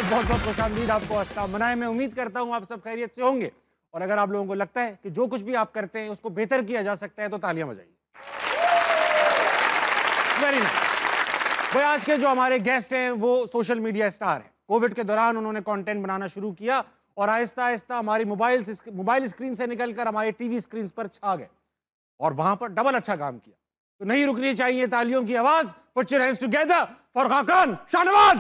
बहुत बहुत खुशामदीद आपको अस्सलाम मनाए। मैं उम्मीद करता हूँ आप सब खैरियत से होंगे, और अगर आप लोगों को लगता है कि जो कुछ भी आप करते हैं उसको बेहतर किया जा सकता है तो तालियां बजाइए। Very nice. भाई आज के जो हमारे गेस्ट हैं वो सोशल मीडिया स्टार हैं। कोविड के दौरान उन्होंने कंटेंट बनाना शुरू किया और आहिस्ता आहिस्ता हमारी मोबाइल स्क्रीन से निकलकर हमारे टीवी स्क्रीन पर छा गए और वहां पर डबल अच्छा काम किया। तो नहीं रुकनी चाहिए तालियों की आवाज। Put your hands together for Khaqan Shahnawaz.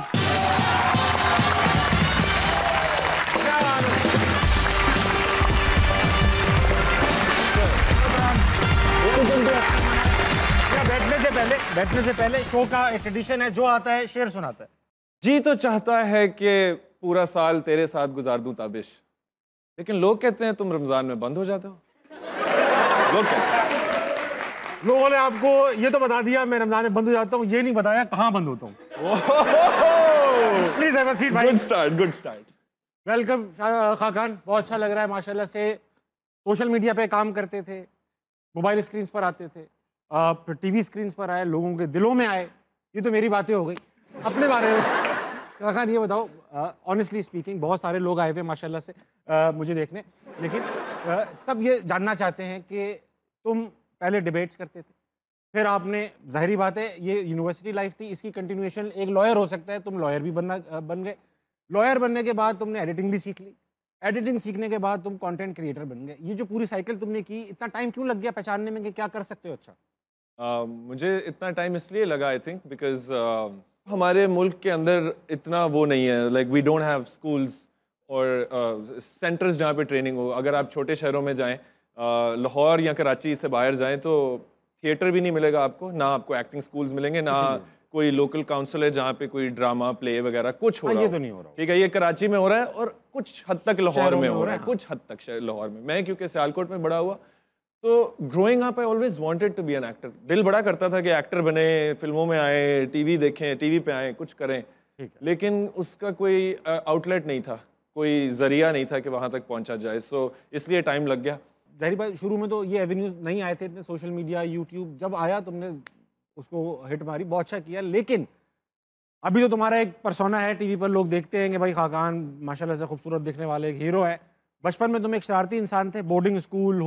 बैठने से पहले शो का एक ट्रेडिशन है, जो आता है शेर सुनाता है। जी तो चाहता है कि पूरा साल तेरे साथ गुजार दूं ताबिश, लेकिन लोग कहते हैं तुम रमजान में बंद हो जाते हो। लोग कहते हैं। लोगों ने आपको ये तो बता दिया मैं रमजान में बंद हो जाता हूँ, ये नहीं बताया कहाँ बंद होता हूँ। प्लीज हैव अ सीट भाई। Good start, good start. Welcome Khaqan, बहुत अच्छा लग रहा है माशाल्लाह से। सोशल मीडिया पे काम करते थे, मोबाइल स्क्रीन पर आते थे, फिर टीवी स्क्रीन पर आए, लोगों के दिलों में आए। ये तो मेरी बातें हो गई। अपने बारे में खाकान ये बताओ, ऑनेस्टली स्पीकिंग बहुत सारे लोग आए हुए माशाल्लाह से मुझे देखने, लेकिन सब ये जानना चाहते हैं कि तुम पहले डिबेट्स करते थे, फिर आपने, जाहिर बात है ये यूनिवर्सिटी लाइफ थी, इसकी कंटिन्यूएशन एक लॉयर हो सकता है, तुम लॉयर भी बन गए। लॉयर बनने के बाद तुमने एडिटिंग भी सीख ली, एडिटिंग सीखने के बाद तुम कंटेंट क्रिएटर बन गए। ये जो पूरी साइकिल तुमने की, इतना टाइम क्यों लग गया पहचानने में कि क्या कर सकते हो अच्छा? मुझे इतना टाइम इसलिए लगा आई थिंक बिकॉज हमारे मुल्क के अंदर इतना वो नहीं है, like we don't have schools और सेंटर्स जहाँ पे ट्रेनिंग हो। अगर आप छोटे शहरों में जाएं, लाहौर या कराची से बाहर जाएं, तो थिएटर भी नहीं मिलेगा आपको, ना आपको एक्टिंग स्कूल्स मिलेंगे, ना कोई लोकल काउंसिल है जहाँ पे कोई ड्रामा प्ले वगैरह कुछ हो रहा ये हो। तो नहीं हो रहा। ठीक है, ये कराची में हो रहा है और कुछ हद तक लाहौर में हो रहा है, कुछ हद तक लाहौर में। मैं क्योंकि सियालकोट में बड़ा हुआ, तो growing up I always wanted to be an actor. दिल बड़ा करता था कि एक्टर बने, फिल्मों में आए, टीवी देखें, टीवी पे आए, कुछ करें, लेकिन उसका कोई आउटलेट नहीं था, कोई जरिया नहीं था कि वहाँ तक पहुँचा जाए। सो इसलिए टाइम लग गया। जाहिर बात, शुरू में तो ये एवेन्यूज नहीं आए थे इतने, सोशल मीडिया, यूट्यूब जब आया तुमने उसको हिट मारी, बहुत अच्छा किया। लेकिन अभी तो तुम्हारा एक पर्सोना है, टीवी पर लोग देखते हैं कि भाई खाकान माशाल्लाह से खूबसूरत दिखने वाले एक हीरो है। बचपन में तुम एक शरारती इंसान थे, बोर्डिंग स्कूल,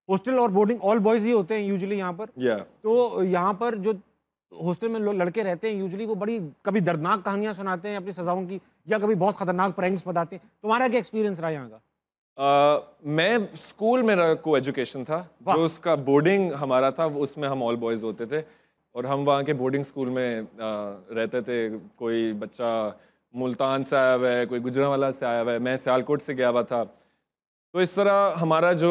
हॉस्टल और बोर्डिंग ऑल बॉयज ही होते हैं यूजुअली यहाँ पर। तो यहाँ पर जो हॉस्टल में लड़के रहते हैं यूजुअली वो बड़ी कभी दर्दनाक कहानियां सुनाते हैं अपनी सजाओं की, या कभी बहुत खतरनाक प्रैंक्स बताते हैं। तुम्हारा क्या एक्सपीरियंस रहा यहाँ का? मैं स्कूल मेरा को एजुकेशन था, जो उसका बोर्डिंग हमारा था उसमें हम ऑल बॉयज़ होते थे, और हम वहाँ के बोर्डिंग स्कूल में रहते थे। कोई बच्चा मुल्तान से आया हुआ है, कोई गुजरांवाला से आया हुआ है, मैं सियालकोट से गया हुआ था। तो इस तरह हमारा जो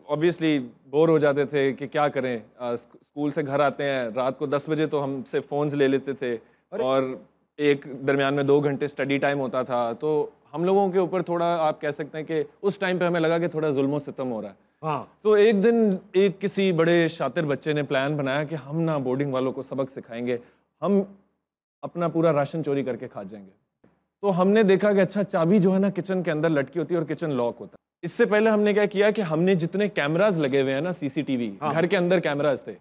ऑब्वियसली बोर हो जाते थे कि क्या करें, स्कूल से घर आते हैं रात को 10 बजे, तो हमसे फ़ोन्स ले लेते थे, और एक दरमियान में 2 घंटे स्टडी टाइम होता था। तो हम लोगों के ऊपर थोड़ा, आप कह सकते हैं कि उस टाइम पे हमें लगा कि थोड़ा जुल्म सितम हो रहा है। तो एक दिन एक किसी बड़े शातिर बच्चे ने प्लान बनाया कि हम ना बोर्डिंग वालों को सबक सिखाएंगे, हम अपना पूरा राशन चोरी करके खा जाएंगे। तो हमने देखा कि अच्छा, चाबी जो है ना किचन के अंदर लटकी होती है और किचन लॉक होता है। इससे पहले हमने क्या किया कि हमने जितने कैमराज लगे हुए हैं ना, सीसीटीवी, घर के अंदर कैमराज थे,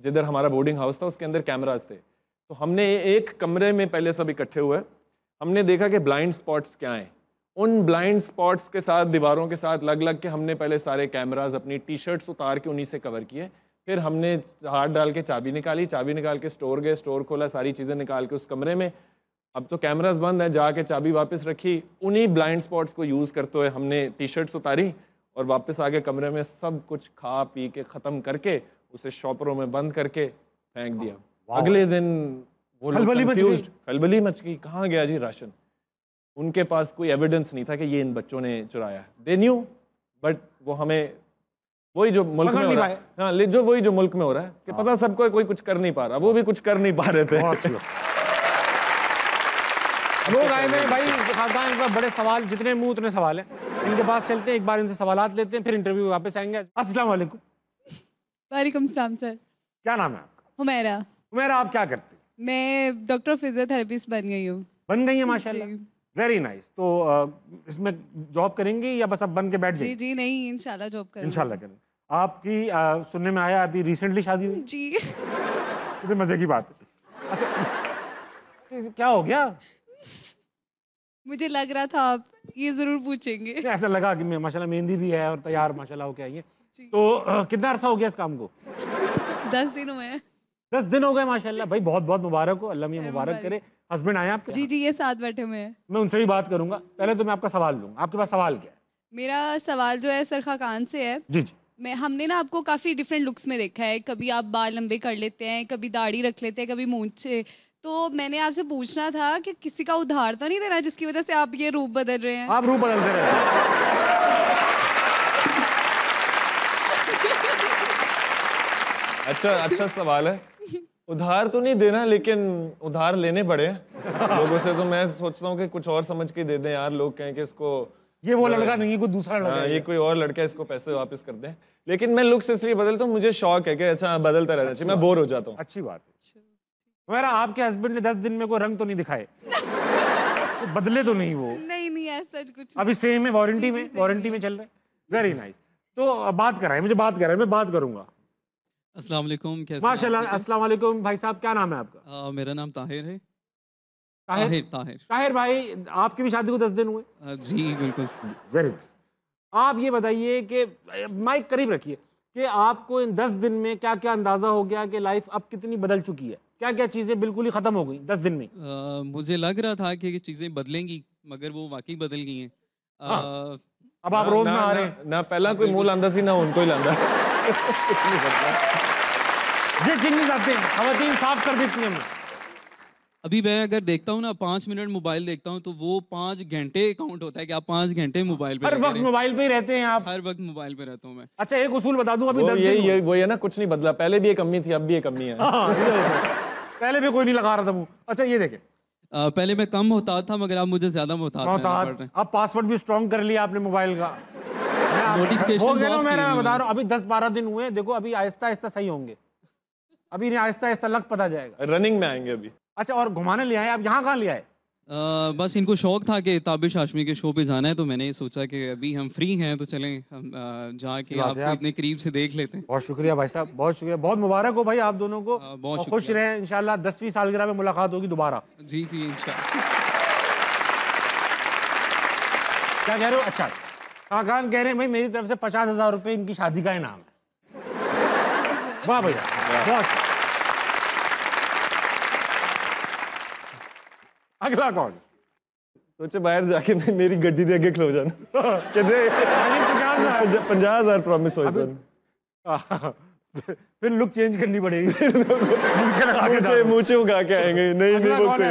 जिधर हमारा बोर्डिंग हाउस था उसके अंदर कैमराज थे, तो हमने एक कमरे में पहले सब इकट्ठे हुए, हमने देखा कि ब्लाइंड स्पॉट्स क्या हैं। उन ब्लाइंड स्पॉट्स के साथ, दीवारों के साथ लग लग के हमने पहले सारे कैमराज अपनी टी शर्ट्स उतार के उन्हीं से कवर किए। फिर हमने हाथ डाल के चाबी निकाली, चाबी निकाल के स्टोर गए, स्टोर खोला, सारी चीज़ें निकाल के उस कमरे में, अब तो कैमरास बंद है, जाके चाबी वापस रखी, उन्हीं ब्लाइंड स्पॉट्स को यूज़ करते हुए हमने टी शर्ट्स उतारी और वापस आके कमरे में सब कुछ खा पी के ख़त्म करके उसे शॉपरों में बंद करके फेंक दिया। अगले दिन वो खलबली मच गई, कहाँ गया जी राशन? उनके पास कोई एविडेंस नहीं था कि ये इन बच्चों ने चुराया है। दे न्यू, बट वो हमें वही जो मुल्क में हो रहा है, हाँ, जो वही जो मुल्क में हो रहा है कि पता सबको, कोई कुछ कर नहीं पा रहा, वो भी कुछ कर नहीं पा रहे थे। लोग आए हुए भाई खाकान का, बड़े सवाल, जितने मुंह उतने सवाल हैं, इनके पास चलते हैं, एक बार इनसे सवालात लेते हैं, फिर इंटरव्यू वापस आएंगे। अस्सलाम वालेकुम। वालेकुम सलाम सर। क्या नाम है आपका? हुमैरा। हुमैरा, आप क्या करती हैं? मैं डॉक्टर फिजियोथेरेपिस्ट बन गई हूँ। बन गई है माशाल्लाह, वेरी नाइस। तो इसमें जॉब करेंगी या बस अब बन के बैठ जाएंगी? जी नहीं, इंशाल्लाह जॉब करूँगी। इंशाल्लाह करेंगे। आपकी सुनने में आया अभी रिसेंटली शादी हुई? जी। तो मजे की बात है। अच्छा क्या हो गया? मुझे लग रहा था आप ये जरूर पूछेंगे। ऐसा लगा कि मैं माशाल्लाह मेहंदी भी है और तैयार माशाल्लाह होके आई है। तो कितना अरसा हो गया इस काम को? 10 दिन हुए हैं। 10 दिन हो गए माशाल्लाह। भाई बहुत बहुत मुबारक हो, अल्लाह मियां मुबारक करे। हस्बैंड आए आपके? जी जी, ये साथ बैठे हुए हैं। मैं उनसे भी बात करूंगा। पहले तो मैं आपका सवाल लूंगा। आपके पास सवाल क्या है? मेरा सवाल जो है सरखा खान से है। जी जी। हमने ना आपको काफ़ी डिफरेंट लुक्स में देखा है। कभी आप बाल लंबे कर लेते हैं, कभी दाढ़ी रख लेते हैं, कभी मूंछे। तो मैंने आपसे पूछना था कि किसी का उधार तो नहीं दे रहा जिसकी वजह से आप ये रूप बदल रहे हैं? आप रूप बदलते रहते हैं। अच्छा सवाल है। उधार तो नहीं देना, लेकिन उधार लेने पड़े लोगों से। तो मैं सोचता हूँ कि कुछ और समझ के दे दें यार। लोग कहें कि इसको ये वो लड़का नहीं है, कोई दूसरा लड़का है। ये कोई और लड़का है, इसको पैसे वापस कर दें। लेकिन मैं लुक्स इसलिए बदलता हूँ, मुझे शौक है कि अच्छा बदलता रहना चाहिए। मैं बोर हो जाता हूँ। अच्छी बात है। मेरा आपके हस्बैंड ने 10 दिन में कोई रंग तो नहीं दिखाए? तो बदले तो नहीं वो? नहीं ऐसा कुछ अभी सेम है, वारंटी में चल रहा है। Very nice. तो बात कराएं, मुझे बात कराएं, मैं बात करूंगा। अस्सलाम वालेकुम। कैसे? माशाल्लाह। अस्सलाम वालेकुम भाई साहब, क्या नाम है आपका? मेरा नाम ताहिर है। ताहिर भाई, आपकी भी शादी को 10 दिन हुए? जी बिल्कुल। Very nice. आप ये बताइए कि माइक करीब रखिए कि आपको इन 10 दिन में क्या क्या अंदाजा हो गया कि लाइफ अब कितनी बदल चुकी है? क्या क्या चीजें बिल्कुल ही खत्म हो गई 10 दिन में? मुझे लग रहा था कि चीज़ें बदलेंगी, मगर वो वाकई बदल गई हैं। अब आप रोज में आ रहे हैं ना पहला कोई मुंह लांदा सी, ना उनको ही लांदा। ये चेंजेस आते हैं, खवातीन साफ कर देती हैं हमें। अभी मैं अगर देखता हूँ ना 5 मिनट मोबाइल देखता हूँ तो वो 5 घंटे काउंट होता है कि आप 5 घंटे मोबाइल पे हर वक्त मोबाइल पे ही रहते हैं आप? हर वक्त मोबाइल पे रहता हूँ मैं। अच्छा, एक उसूल बता दूं, अभी 10 दिन ये वही है ना, कुछ नहीं बदला। पहले भी एक अम्मी थी, अब भी एक अम्मी है। पहले भी कोई नहीं लगा रहा था मुंह। अच्छा ये देखें, पहले मैं कम मोहतात था, मगर अब मुझे ज्यादा मोहतात रहना पड़ रहा है। अब पासवर्ड भी स्ट्रॉन्ग कर लिया आपने मोबाइल का। नोटिफिकेशंस ऑफ किए मैं हुए बता रहा हूँ, अभी 10-12 दिन हुए। देखो अभी आहिस्ता आहिस्ता सही होंगे। अभी नहीं, आहिस्ता आहिस्ता लग पता जाएगा। रनिंग में आएंगे अभी। अच्छा, और घुमाने ले आए आप? यहाँ कहाँ ले आए? बस इनको शौक था कि ताबिश हाशमी के शो पे जाना है, तो मैंने सोचा कि अभी हम फ्री हैं तो चलें हम जाके आपको इतने करीब से देख लेते हैं। बहुत शुक्रिया भाई साहब, बहुत शुक्रिया। बहुत मुबारक हो भाई आप दोनों को। बहुत खुश रहें। इंशाल्लाह 10वीं सालगिरह में मुलाकात होगी दोबारा। जी इंशाल्लाह। क्या कह रहे हो? अच्छा, खान कह रहे हैं भाई मेरी तरफ से 50,000 रुपये इनकी शादी का इनाम है। वाह भैया, बहुत। अगला कौन? सोचे बाहर जाके मेरी गड्डी दे आगे खलो जाना। कहते 50,000 प्रॉमिस हो सर। फिर लुक चेंज करनी पड़ेगी। मूंछे उगा के आएंगे। नहीं कोई और।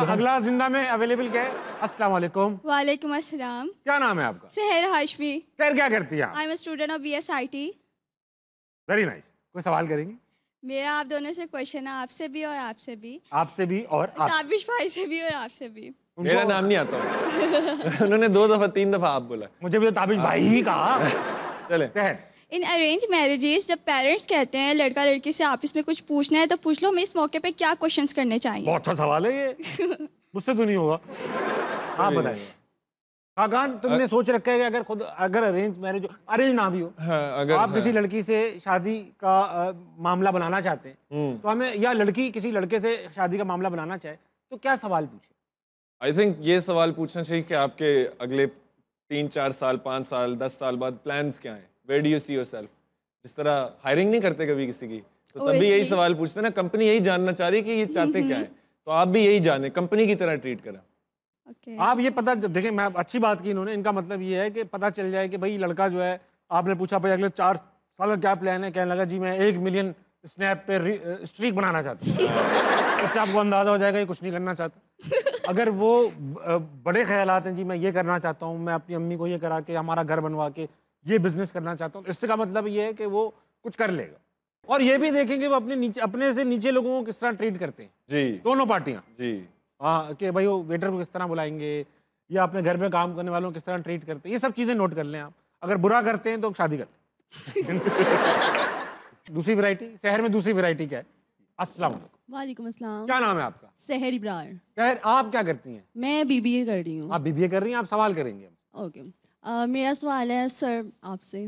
अगला जिंदा में अवेलेबल क्या है? अस्सलाम वालेकुम। वालेकुम अस्सलाम। क्या नाम है आपका? सहर हाशमी। खैर, क्या करती हैं आप? आई am a student of BSIT। Very nice. कोई सवाल करेंगी? मेरा आप दोनों से क्वेश्चन है, आपसे भी और आपसे भी। आपसे भी और ताबिश भाई से भी और आपसे भी। मेरा नाम नहीं आता। उन्होंने 2 दफा 3 दफा आप बोला। मुझे भी तो ताबिश भाई ही कहा। चले। इन अरेंज मैरिजेस जब पेरेंट्स कहते हैं लड़का लड़की से आपस में कुछ पूछना है तो पूछ लो, हमें इस मौके पे क्या क्वेश्चंस करने चाहिए? बहुत अच्छा सवाल है ये। मुझसे तो नहीं होगा। आप बताइए खान, तुमने सोच रखा है कि अगर अरेंज मैरिज अरेंज ना भी हो, अगर आप किसी लड़की से शादी का मामला बनाना चाहते हैं तो हमें, या लड़की किसी लड़के से शादी का मामला बनाना चाहे तो क्या सवाल पूछे? आई थिंक ये सवाल पूछना चाहिए कि आपके अगले 3-4 साल, 5 साल, 10 साल बाद प्लान्स क्या हैं? Where do you see yourself? जिस तरह हायरिंग नहीं करते कभी किसी की, तो तभी यही सवाल पूछते हैं ना। कंपनी यही जानना चाह रही है कि ये चाहते क्या है, तो आप भी यही जाने, कंपनी की तरह ट्रीट करें। आप ये पता देखें, मैं अच्छी बात की इन्होंने। इनका मतलब ये है कि पता चल जाए कि भाई लड़का जो है, आपने पूछा भाई अगले 4 साल का क्या प्लान है, कहने लगा जी मैं 1 मिलियन स्नैप पे स्ट्रीक बनाना चाहता हूँ। इससे आपको अंदाजा हो जाएगा ये कुछ नहीं करना चाहता। अगर वो बड़े ख्यालात हैं, जी मैं ये करना चाहता हूँ, मैं अपनी अम्मी को ये करा के हमारा घर बनवा के ये बिजनेस करना चाहता हूँ, इससे का मतलब ये है कि वो कुछ कर लेगा। और ये भी देखेंगे वो अपने से नीचे लोगों को किस तरह ट्रीट करते हैं। जी, दोनों पार्टियां। जी, हाँ, कि भाई वो वेटर को किस तरह बुलाएंगे या अपने घर में काम करने वालों को किस तरह ट्रीट करते हैं, ये सब चीजें नोट कर लें आप। अगर बुरा करते हैं तो शादी कर लें। दूसरी वैरायटी, शहर में दूसरी वैरायटी क्या है? अस्सलाम वालेकुम। वालेकुम अस्सलाम। क्या नाम है आपका? सहर इब्रार। खैर, आप क्या करती हैं? मैं BBA कर रही हूँ। आप BBA कर रही हैं, आप सवाल करेंगे हमसे। ओके। मेरा सवाल है सर आपसे,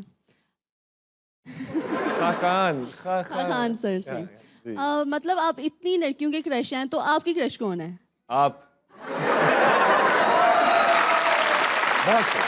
खान सर से। मतलब आप इतनी लड़कियों के क्रश हैं, तो आपकी क्रश कौन है? आप। बहुत सही।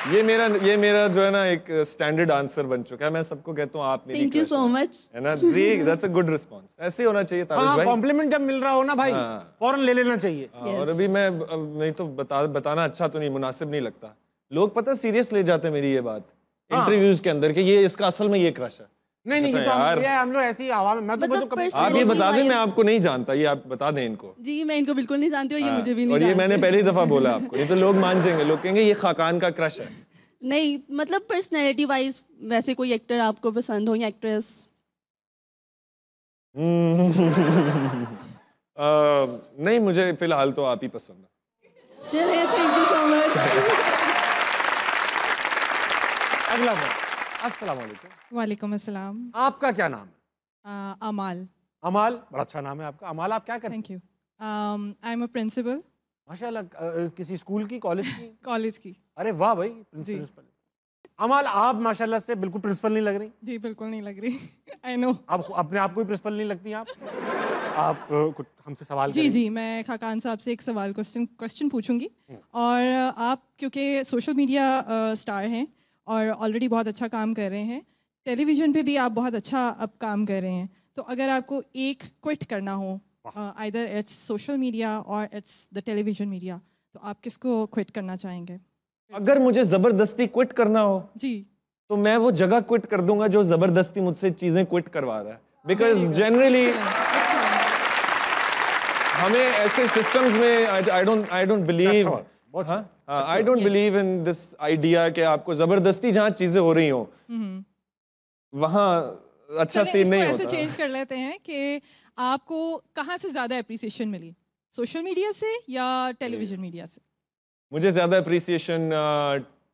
ये मेरा जो है ना एक स्टैंडर्ड आंसर बन चुका है। मैं सबको कहता हूँ आप नहीं। Thank you so much. है ना, दैट्स अ गुड रिस्पांस। ऐसे ही होना चाहिए ताबिश हाँ, भाई। कॉम्प्लीमेंट जब मिल रहा हो ना भाई, फौरन ले लेना चाहिए। और अभी मैं नहीं तो बताना अच्छा तो नहीं, मुनासिब नहीं लगता। लोग पता सीरियस ले जाते हैं मेरी ये बात इंटरव्यूज के अंदर कि ये इसका असल में ये क्रश है। नहीं नहीं, ये तो हम लोग ऐसी आवाम में, मैं तो मतलब आप ये बता दें, मैं आपको नहीं जानता, ये आप बता दें इनको। जी मैं इनको बिल्कुल नहीं जानती और ये मुझे भी नहीं और ये जानते। मैंने पहली दफा बोला आपको, नहीं तो लोग मान जाएंगे, लोग कहेंगे ये खाकान का क्रश है। नहीं मतलब पर्सनैलिटी वाइज वैसे कोई एक्टर आपको पसंद हो या एक्ट्रेस? नहीं, मुझे फिलहाल तो आप ही पसंद है। चलिए, थैंक यू सो मच। अगला बार। अस्सलाम वालेकुम। वालेकुम अस्सलाम। आपका क्या नाम है? अमाल। अमाल, बड़ा अच्छा नाम है आपका। अमाल, आप क्या करते हैं? Thank you. I am a principal. माशाल्लाह, किसी स्कूल की, कॉलेज की? कॉलेज की। अरे वाह भाई, प्रिंसिपल। अमाल, आप माशाल्लाह से बिल्कुल प्रिंसिपल नहीं लग रही। जी बिल्कुल नहीं लग रही। I know. आप अपने आप को ही प्रिंसिपल नहीं लगती आप? आप कुछ हमसे सवाल जी जी, मैं खाकान साहब से एक सवाल क्वेश्चन पूछूंगी। और आप क्योंकि सोशल मीडिया स्टार हैं और ऑलरेडी बहुत अच्छा काम कर रहे हैं, टेलीविज़न पे भी आप बहुत अच्छा अब काम कर रहे हैं, तो अगर आपको एक क्विट करना हो, आइदर इट्स सोशल मीडिया और इट्स द टेलीविज़न मीडिया, तो आप किसको क्विट करना चाहेंगे? अगर मुझे जबरदस्ती क्विट करना हो जी, तो मैं वो जगह क्विट कर दूंगा जो जबरदस्ती मुझसे चीजें क्विट करवा रहा है। बिकॉज जनरली हमें ऐसे सिस्टम्स में I don't believe I don't believe in this idea कि आपको जबरदस्ती जहाँ चीजें हो रही हो वहाँ अच्छा सीन नहीं होता। ऐसे चेंज कर लेते हैं कि आपको कहाँ से ज्यादा अप्रिसिएशन मिली, सोशल मीडिया से या टेलीविजन मीडिया से? मुझे ज्यादा अप्रिसिएशन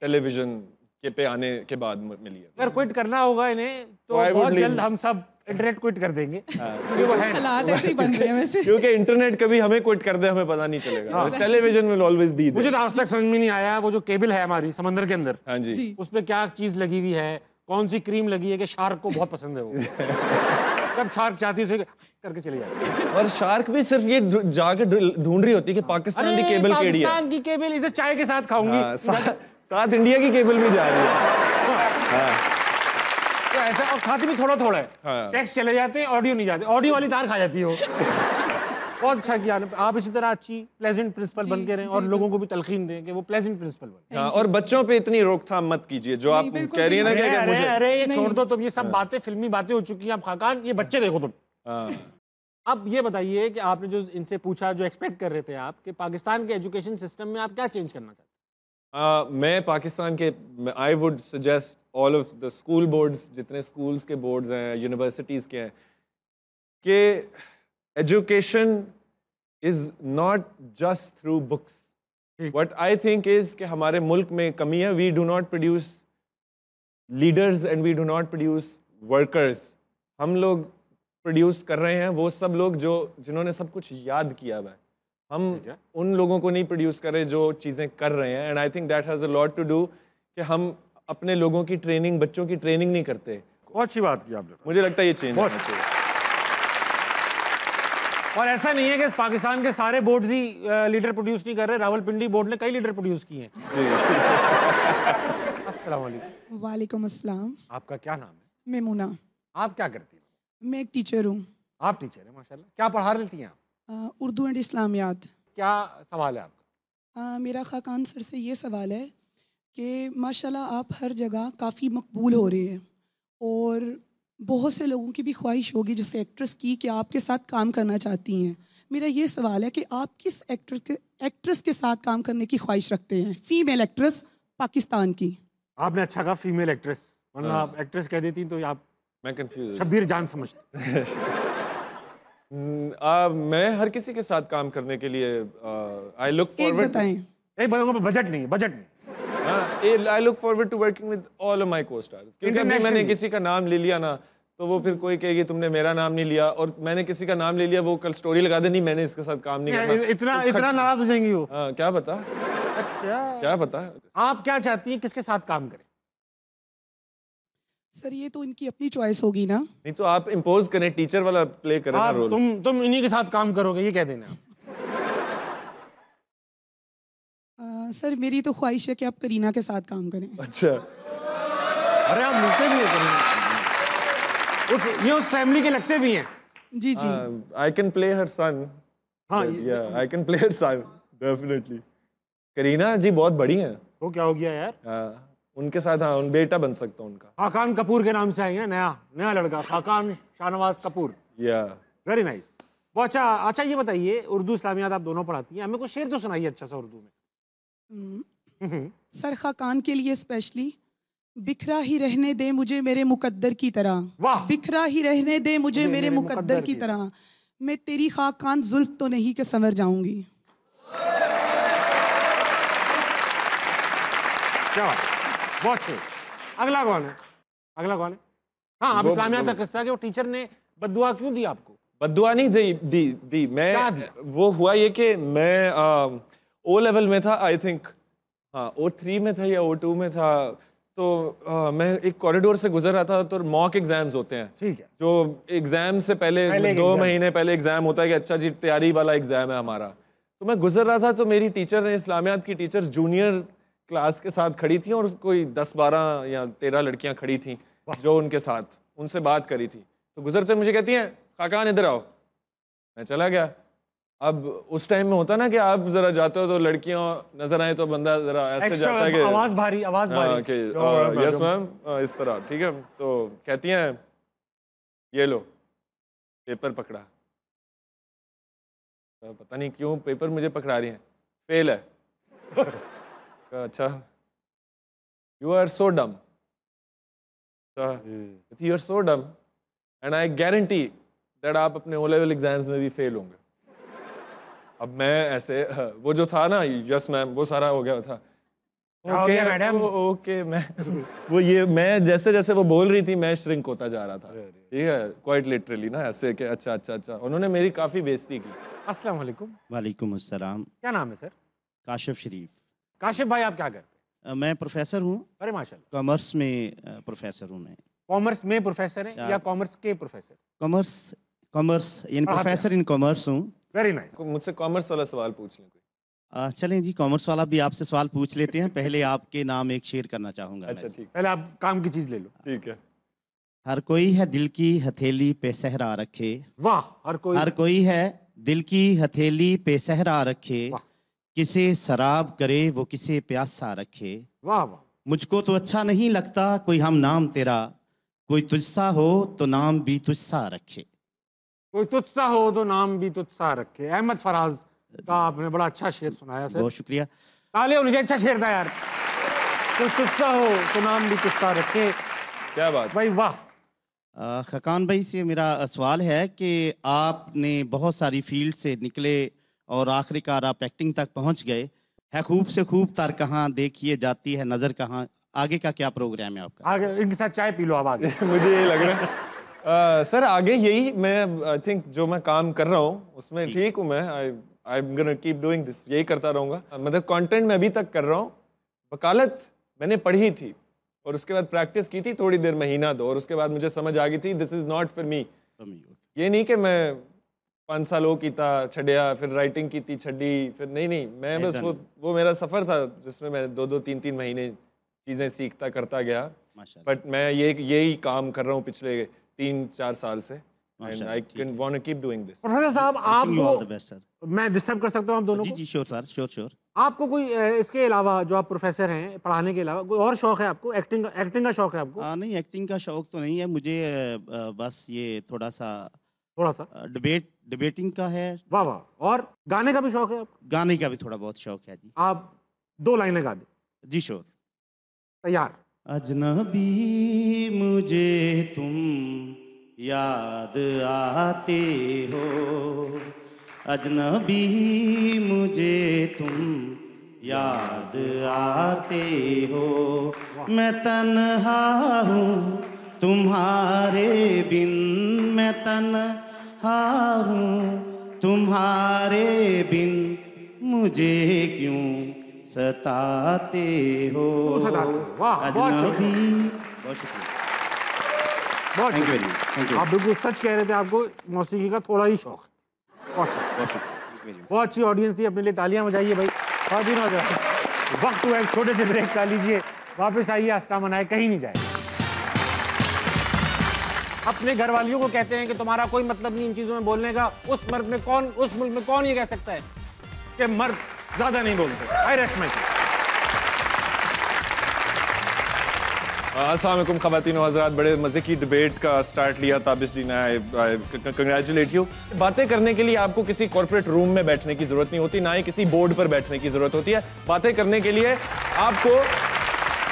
टेलीविजन के पे आने के बाद मिली है। अगर क्विट करना होगा इन्हें तो बहुत जल्द हम सब इंटरनेट क्विट कर देंगे। क्योंकि वो है हालात ऐसे ही बन रहे हैं वैसे। क्योंकि इंटरनेट कभी हमें क्विट कर दे हमें पता नहीं चलेगा। Television will always be. मुझे तो आज तक समझ में नहीं आया वो जो केबल है हमारी समंदर के अंदर, हाँ जी, उस पे क्या चीज लगी हुई है, कौन सी क्रीम लगी है कि शार्क को बहुत पसंद है वो। तब शार्क चाहती है उसे करके चली जाती है। और शार्क भी सिर्फ ये जाके ढूंढ रही होती है कि पाकिस्तान की केबल केड़ी है। पाकिस्तान की केबल इसे चाय के साथ खाऊंगी। साथ इंडिया की केबल भी जा रही है। तो ऐसा, और खाती भी थोड़ा थोड़ा है। टेक्स्ट चले जाते हैं, ऑडियो नहीं जाते, ऑडियो वाली तार खा जाती हो। बहुत अच्छा किया आप, इसी तरह अच्छी प्लेजेंट प्रिंसिपल बन के रहें और लोगों को भी तलखीन दें कि वो प्लेजेंट प्रिंसिपल बने। और बच्चों पे इतनी रोकथाम मत कीजिए जो आप कह रही है ना कि मुझे अरे ये छोड़ दो तुम, ये सब बातें फिल्मी बातें हो चुकी हैं। आप खाकान, ये बच्चे देखो तुम। अब ये बताइए कि आपने जो इनसे पूछा, जो एक्सपेक्ट कर रहे थे आप कि पाकिस्तान के एजुकेशन सिस्टम में आप क्या चेंज करना चाहते हैं? मैं पाकिस्तान के I would suggest all of the school boards, जितने स्कूल्स के बोर्ड्स हैं, यूनिवर्सिटीज़ के हैं, कि education is not just through books. What I think is कि हमारे मुल्क में कमी है। We do not produce leaders and we do not produce workers. हम लोग प्रोड्यूस कर रहे हैं वो सब लोग जिन्होंने सब कुछ याद किया हुआ है। हम उन लोगों को नहीं प्रोड्यूस कर रहे जो चीज़ें कर रहे हैं। And I think that has a lot to do कि हम अपने लोगों की ट्रेनिंग, बच्चों की ट्रेनिंग नहीं करते। बहुत अच्छी बात की आपने। मुझे लगता है ये चेंज होना चाहिए। और ऐसा नहीं है कि पाकिस्तान के सारे बोर्ड ही लीडर प्रोड्यूस नहीं कर रहे। रावलपिंडी बोर्ड ने कई लीडर प्रोड्यूस किए हैं। अस्सलाम वालेकुम। वालेकुम अस्सलाम। आपका क्या नाम है? मेमुना। आप क्या करती हैं? मैं एक टीचर हूँ। आप टीचर हैं, माशाल्लाह। क्या पढ़ा लेती हैं आप? उर्दू एंड इस्लामियात। क्या सवाल है आपका? मेरा खाकान सर से ये सवाल है कि माशाल्लाह आप हर जगह काफ़ी मकबूल हो रहे हैं और बहुत से लोगों की भी ख्वाहिश होगी जैसे एक्ट्रेस की कि आपके साथ काम करना चाहती हैं। मेरा ये सवाल है कि आप किस एक्ट्रेस के साथ काम करने की ख्वाहिश रखते हैं, फीमेल एक्ट्रेस पाकिस्तान की? आपने अच्छा कहा फीमेल एक्ट्रेस, वरना आप एक्ट्रेस कह देती तो आप मैं कंफ्यूज शब्बीर जान समझते। मैं हर किसी के साथ काम करने के लिए आई लुक फॉरवर्ड। बताएं। एक बजट नहीं, बजट नहीं। I look forward to working with all of my co-stars. क्योंकि अभी मैंने किसी का नाम ले लिया ना तो वो फिर कोई कहेगी तुमने मेरा नाम नहीं लिया, और मैंने किसी का नाम ले लिया वो कल स्टोरी लगा दे नहीं मैंने इसके साथ काम नहीं करना। इतना नाराज हो जाएंगी वो। क्या पता। अच्छा, क्या पता। आप क्या चाहती हैं किसके साथ काम करें? सर ये तो इनकी अपनी चॉइस होगी ना। नहीं तो आप इम्पोज करें, टीचर वाला प्ले करें ना रोल। तुम इन्हीं के साथ काम करोगे ये कह देना। सर मेरी तो ख्वाहिश है कि आप करीना के साथ काम करें। अच्छा, अरे आप मिलते भी हैं ये उस फैमिली के लगते भी हैं। जी जी। I can play her son. हाँ, I can play her son definitely. Kareena ji बहुत बड़ी हैं। तो क्या हो गया यार? उनके साथ हाँ बेटा बन सकता हूँ उनका। खाकान कपूर के नाम से आएंगे, नया लड़का खाकान शाहनवाज कपूर। या वेरी नाइस। वो अच्छा ये बताइए, उर्दू इस्लामियात आप दोनों पढ़ाती हैं, हमें कुछ शेर तो सुनाइए अच्छा सा उर्दू में। सर खाकान के लिए स्पेशली, बिखरा ही रहने दे मुझे मेरे मुकद्दर की तरह, वाह। बिखरा ही रहने दे मुझे मेरे मुकद्दर की तरह, मैं तेरी खाकान जुल्फ तो नहीं के संवर जाऊंगी। क्या बात, बहुत अच्छे। अगला कौन है? हाँ, आप इस्लामियात का किस्सा कि वो टीचर ने बद्दुआ क्यों दी आपको? बद्दुआ नहीं दी मैं, वो हुआ ये कि मैं ओ लेवल में था आई थिंक, हाँ O3 में था या O2 में था, तो मैं एक कॉरिडोर से गुजर रहा था, तो मॉक एग्जाम्स होते हैं, ठीक है, जो एग्जाम से पहले 2 महीने पहले एग्जाम होता है कि अच्छा जी तैयारी वाला एग्जाम है हमारा। तो मैं गुजर रहा था, तो मेरी टीचर ने, इस्लामियात की टीचर, जूनियर क्लास के साथ खड़ी थी और कोई 10-12 या 13 लड़कियां खड़ी थी जो उनके साथ, उनसे बात करी थी। तो गुजरते मुझे कहती हैं खाकान इधर आओ। मैं चला गया। अब उस टाइम में होता ना कि आप जरा जाते हो तो लड़कियां नजर आए तो बंदा जरा ऐसे जाता है कि आवाज भारी यस मैम इस तरह, ठीक है। तो कहती हैं ये लो पेपर पकड़ा। तो पता नहीं क्यों पेपर मुझे पकड़ा रही हैं, फेल है। अच्छा, यू आर सो डम, यू आर सो डम एंड आई गारंटी दैट आप अपने O लेवल एग्जाम्स में भी फेल होंगे। अब मैं ऐसे, वो जो था ना यस मैम, वो सारा हो गया था। ओके मैडम, ओके मैं वो ये मैं जैसे जैसे वो बोल रही थी मैं श्रिंक होता जा रहा था, ठीक है, क्वाइट लिटरली ना, ऐसे कि अच्छा। उन्होंने मेरी काफ़ी बेइज्जती की। अस्सलाम वालेकुम। वालेकुम अस्सलाम। क्या नाम है सर? काशिफ शरीफ। काशिफ भाई, आप क्या करते हैं? मैं प्रोफेसर हूँ। अरे माशाल्लाह। कॉमर्स में प्रोफेसर हूँ मैं। कॉमर्स में प्रोफेसर हैं या कॉमर्स के प्रोफेसर? कॉमर्स यानी प्रोफेसर इन कॉमर्स हूँ। Very nice. मुझसे कॉमर्स वाला सवाल पूछ लें कोई। चलें जी, कॉमर्स वाला भी आपसे सवाल पूछ लेते हैं। पहले आपके नाम एक शेर करना चाहूँगा। अच्छा ठीक, पहले आप काम की चीज़ ले लो। ठीक है। हर कोई है दिल की हथेली पे सहरा रखे। वाह। हर कोई है दिल की हथेली पे सहरा रखे, किसे शराब करे वो किसे प्यासा रखे। वाह। मुझको तो अच्छा नहीं लगता कोई हम नाम तेरा, कोई तुझसा हो तो नाम भी तुझसा रखे। कोई तुझसा हो तो नाम भी तुझसा रखे। अहमद फराज का आपने बड़ा अच्छा शेर सुनाया सर, बहुत शुक्रिया। ताले होनी चाहिए, अच्छा शेर था यार। कोई तुझसा हो तो नाम भी तुझसा रखे। क्या बात भाई, वाह। खकान भाई से मेरा सवाल है कि आपने बहुत सारी फील्ड से निकले और आखिरकार आप एक्टिंग तक पहुंच गए। है खूब से खूब तार कहाँ देखिए जाती है नज़र कहाँ, आगे का क्या प्रोग्राम है आपका? आगे इनके साथ चाय पी लो आप आगे। मुझे ये लग रहा है सर आगे यही, मैं आई थिंक जो मैं काम कर रहा हूँ उसमें ठीक हूँ मैं। I am gonna keep doing this, यही करता रहूँगा। मतलब कंटेंट मैं अभी तक कर रहा हूँ। वकालत मैंने पढ़ी थी और उसके बाद प्रैक्टिस की थी थोड़ी देर, महीना 2, और उसके बाद मुझे समझ आ गई थी this is not for me. ये नहीं कि मैं 5 साल वो कीता छड़िया, फिर राइटिंग की थी छड़ी, फिर नहीं मैं बस वो मेरा सफ़र था जिसमें मैं 2-2 3-3 महीने चीज़ें सीखता करता गया। बट मैं यही काम कर रहा हूँ पिछले 3-4 साल से। And I can want to keep doing this. Professor साहब, आपको मैं डिस्टर्ब कर सकता हूँ आप दोनों को? जी श्योर सर, श्योर। आपको कोई इसके अलावा, जो आप प्रोफेसर हैं, पढ़ाने के अलावा कोई और शौक है आपको? एक्टिंग का शौक है आपको? नहीं, एक्टिंग का शौक तो नहीं है मुझे, बस ये थोड़ा सा डिबेटिंग का है। वाह। और गाने का भी शौक है आपको? गाने का भी थोड़ा बहुत शौक है जी। आप 2 लाइनें गा दें। जी श्योर। तैयार। अजनबी मुझे तुम याद आते हो, अजनबी मुझे तुम याद आते हो, मैं तन्हा हूँ तुम्हारे बिन, मैं तन्हा हूँ तुम्हारे बिन, मुझे क्यों सताते हो अजनबी। बहुत शुक्रिया। आप बिल्कुल सच कह रहे थे, आपको मौसीकी का थोड़ा ही शौक है। बहुत अच्छी ऑडियंस थी, अपने लिए तालियां बजाइए भाई। वक्त हुआ एक छोटे से ब्रेक का लीजिए, वापस आइए, आस्था मनाए, कहीं नहीं जाए। अपने घर वालियों को कहते हैं कि तुम्हारा कोई मतलब नहीं इन चीजों में बोलने का, उस मुल्क में कौन ये कह सकता है कि मर्द ज्यादा नहीं बोलते। आई रेस्ट माय केस। अस्सलाम वालेकुम ख़वातीन व हज़रात, बड़े मज़े की डिबेट का स्टार्ट लिया ताबिश जी ने, कंग्रेचुलेट यू। बातें करने के लिए आपको किसी कॉर्पोरेट रूम में बैठने की ज़रूरत नहीं होती, ना ही किसी बोर्ड पर बैठने की ज़रूरत होती है। बातें करने के लिए आपको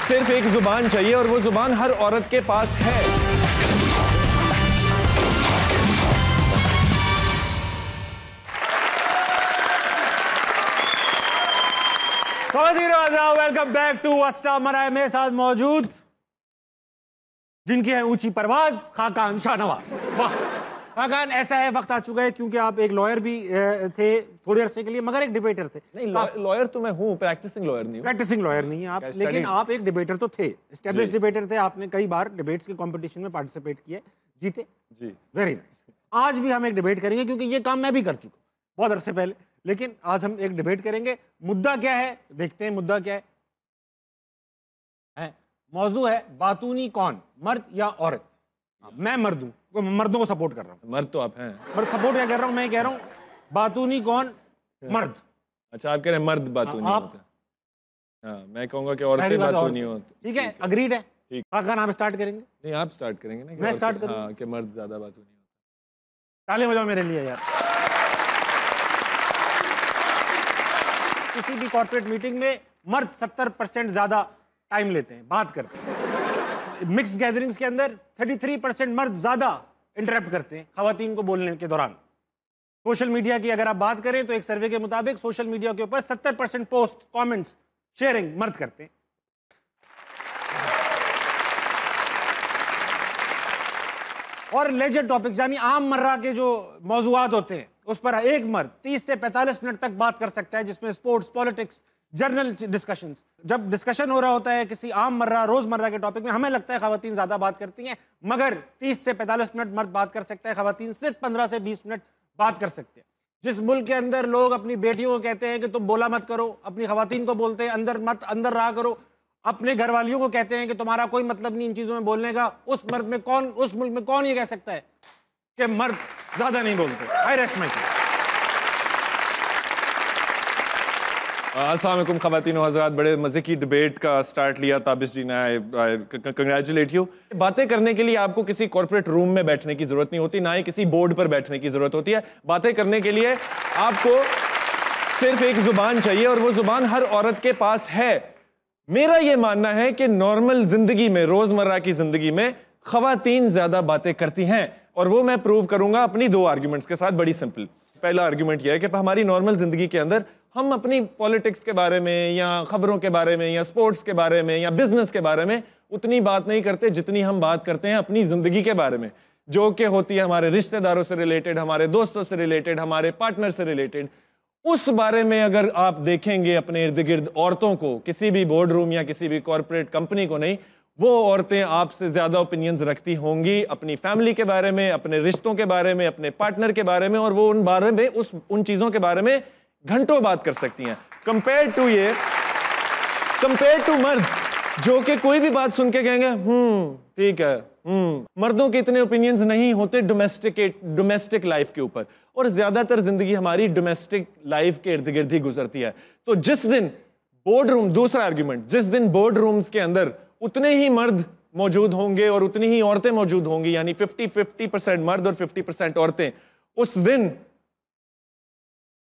सिर्फ एक ज़ुबान चाहिए और वो ज़ुबान हर औरत के पास है। वेलकम बैक टू अस्टा मराए। मेरे साथ मौजूद जिनकी है ऊंची परवाज, खाकान शाहनवाज। वाह खाकान, ऐसा है वक्त आ चुका है क्योंकि आप एक लॉयर भी थे थोड़े अरसे के लिए, मगर एक डिबेटर थे। नहीं, लॉयर तो मैं हूँ, प्रैक्टिसिंग लॉयर नहीं हूँ। प्रैक्टिसिंग लॉयर नहीं है आप, लेकिन आप एक डिबेटर तो थे, एस्टेब्लिश डिबेटर थे। आपने कई बार डिबेट्स के कंपटीशन में पार्टिसिपेट किए, जीते जी। Very nice. आज भी हम एक डिबेट करेंगे क्योंकि ये काम मैं भी कर चुका बहुत अरसे पहले, लेकिन आज हम एक डिबेट करेंगे। मुद्दा क्या है देखते हैं, मुद्दा क्या है? मौजू है बातूनी कौन, मर्द या औरत। मैं मर्द हूं, मर्दों को सपोर्ट कर रहा हूं। मर्द तो आप हैं, मर्द सपोर्ट क्या कर रहा हूं, मैं कह रहा हूं बातूनी कौन, मर्द। अच्छा, आप कह रहे हैं मर्द बातूनी होते हैं। हाँ, मैं कहूंगा कि औरतें बातूनी होती। ठीक है, अग्रीड है। ठीक, खाकान आप स्टार्ट करेंगे? नहीं, आप स्टार्ट करेंगे ना। मैं स्टार्ट करूं? हाँ, कि मर्द ज्यादा बातूनी होता। ताली बजाओ मेरे लिए यार। किसी भी कॉर्पोरेट मीटिंग में मर्द 70% ज्यादा टाइम लेते हैं, बात करते हैं। मिक्स्ड गैदरिंग्स के अंदर 33% मर्द ज्यादा इंटरप्ट करते हैं खवातीन को बोलने के दौरान। सोशल मीडिया की अगर आप बात करें तो एक सर्वे के मुताबिक सोशल मीडिया के ऊपर 70% पोस्ट, कमेंट्स, शेयरिंग मर्द करते हैं। और लेजर टॉपिक्स यानी आम मर्रा के जो मौजूआत होते हैं उस पर एक मर्द 30 से 45 मिनट तक बात कर सकता है, जिसमें स्पोर्ट्स, पॉलिटिक्स, जर्नल डिस्कशंस। जब डिस्कशन हो रहा होता है किसी आम मर्रा, रोजमर्रा के टॉपिक में, हमें लगता है खवातीन ज्यादा बात करती हैं, मगर 30 से 45 मिनट मर्द बात कर सकता है, खवातीन सिर्फ 15 से 20 मिनट बात कर सकते हैं। जिस मुल्क के अंदर लोग अपनी बेटियों को कहते हैं कि तुम बोला मत करो, अपनी खवातीन को बोलते हैं अंदर रहा करो, अपने घर वालियों को कहते हैं कि तुम्हारा कोई मतलब नहीं इन चीजों में बोलने का, उस मुल्क में कौन ये कह सकता है कि मर्द ज्यादा नहीं बोलते? आई रेस्ट माय केस। अस्सलाम वालेकुम ख़वातीन व हज़रात, बड़े मज़े की डिबेट का स्टार्ट लिया ताबिश जी ने, कंग्रेचुलेट यू। बातें करने के लिए आपको किसी कॉर्पोरेट रूम में बैठने की ज़रूरत नहीं होती, ना ही किसी बोर्ड पर बैठने की ज़रूरत होती है। बातें करने के लिए आपको सिर्फ एक ज़ुबान चाहिए और वो ज़ुबान हर औरत के पास है। मेरा ये मानना है कि नॉर्मल ज़िंदगी में, रोज़मर्रा की ज़िंदगी में ख़वातीन ज़्यादा बातें करती हैं, और वो मैं प्रूव करूँगा अपनी 2 आर्ग्यूमेंट्स के साथ, बड़ी सिंपल। पहला आर्ग्यूमेंट यह है कि हमारी नॉर्मल ज़िंदगी के अंदर हम अपनी पॉलिटिक्स के बारे में या खबरों के बारे में या स्पोर्ट्स के बारे में या बिजनेस के बारे में उतनी बात नहीं करते जितनी हम बात करते हैं अपनी ज़िंदगी के बारे में, जो कि होती है हमारे रिश्तेदारों से रिलेटेड, हमारे दोस्तों से रिलेटेड, हमारे पार्टनर से रिलेटेड। उस बारे में अगर आप देखेंगे अपने इर्द गिर्द औरतों को, किसी भी बोर्ड रूम या किसी भी कॉर्पोरेट कंपनी को नहीं, वो औरतें आपसे ज़्यादा ओपिनियंस रखती होंगी अपनी फैमिली के बारे में, अपने रिश्तों के बारे में, अपने पार्टनर के बारे में, और वो उन बारे में उन चीज़ों के बारे में घंटों बात कर सकती हैं, कंपेयर टू मर्द जो कि कोई भी बात सुन के कहेंगे ठीक है। मर्दों के इतने ओपिनियंस नहीं होते डोमेस्टिक लाइफ के ऊपर, और ज्यादातर जिंदगी हमारी डोमेस्टिक लाइफ के इर्द गिर्द ही गुजरती है। तो जिस दिन बोर्ड रूम, दूसरा आर्ग्यूमेंट, जिस दिन बोर्ड रूम्स के अंदर उतने ही मर्द मौजूद होंगे और उतनी ही औरतें मौजूद होंगी, यानी 50% मर्द और 50% औरतें, उस दिन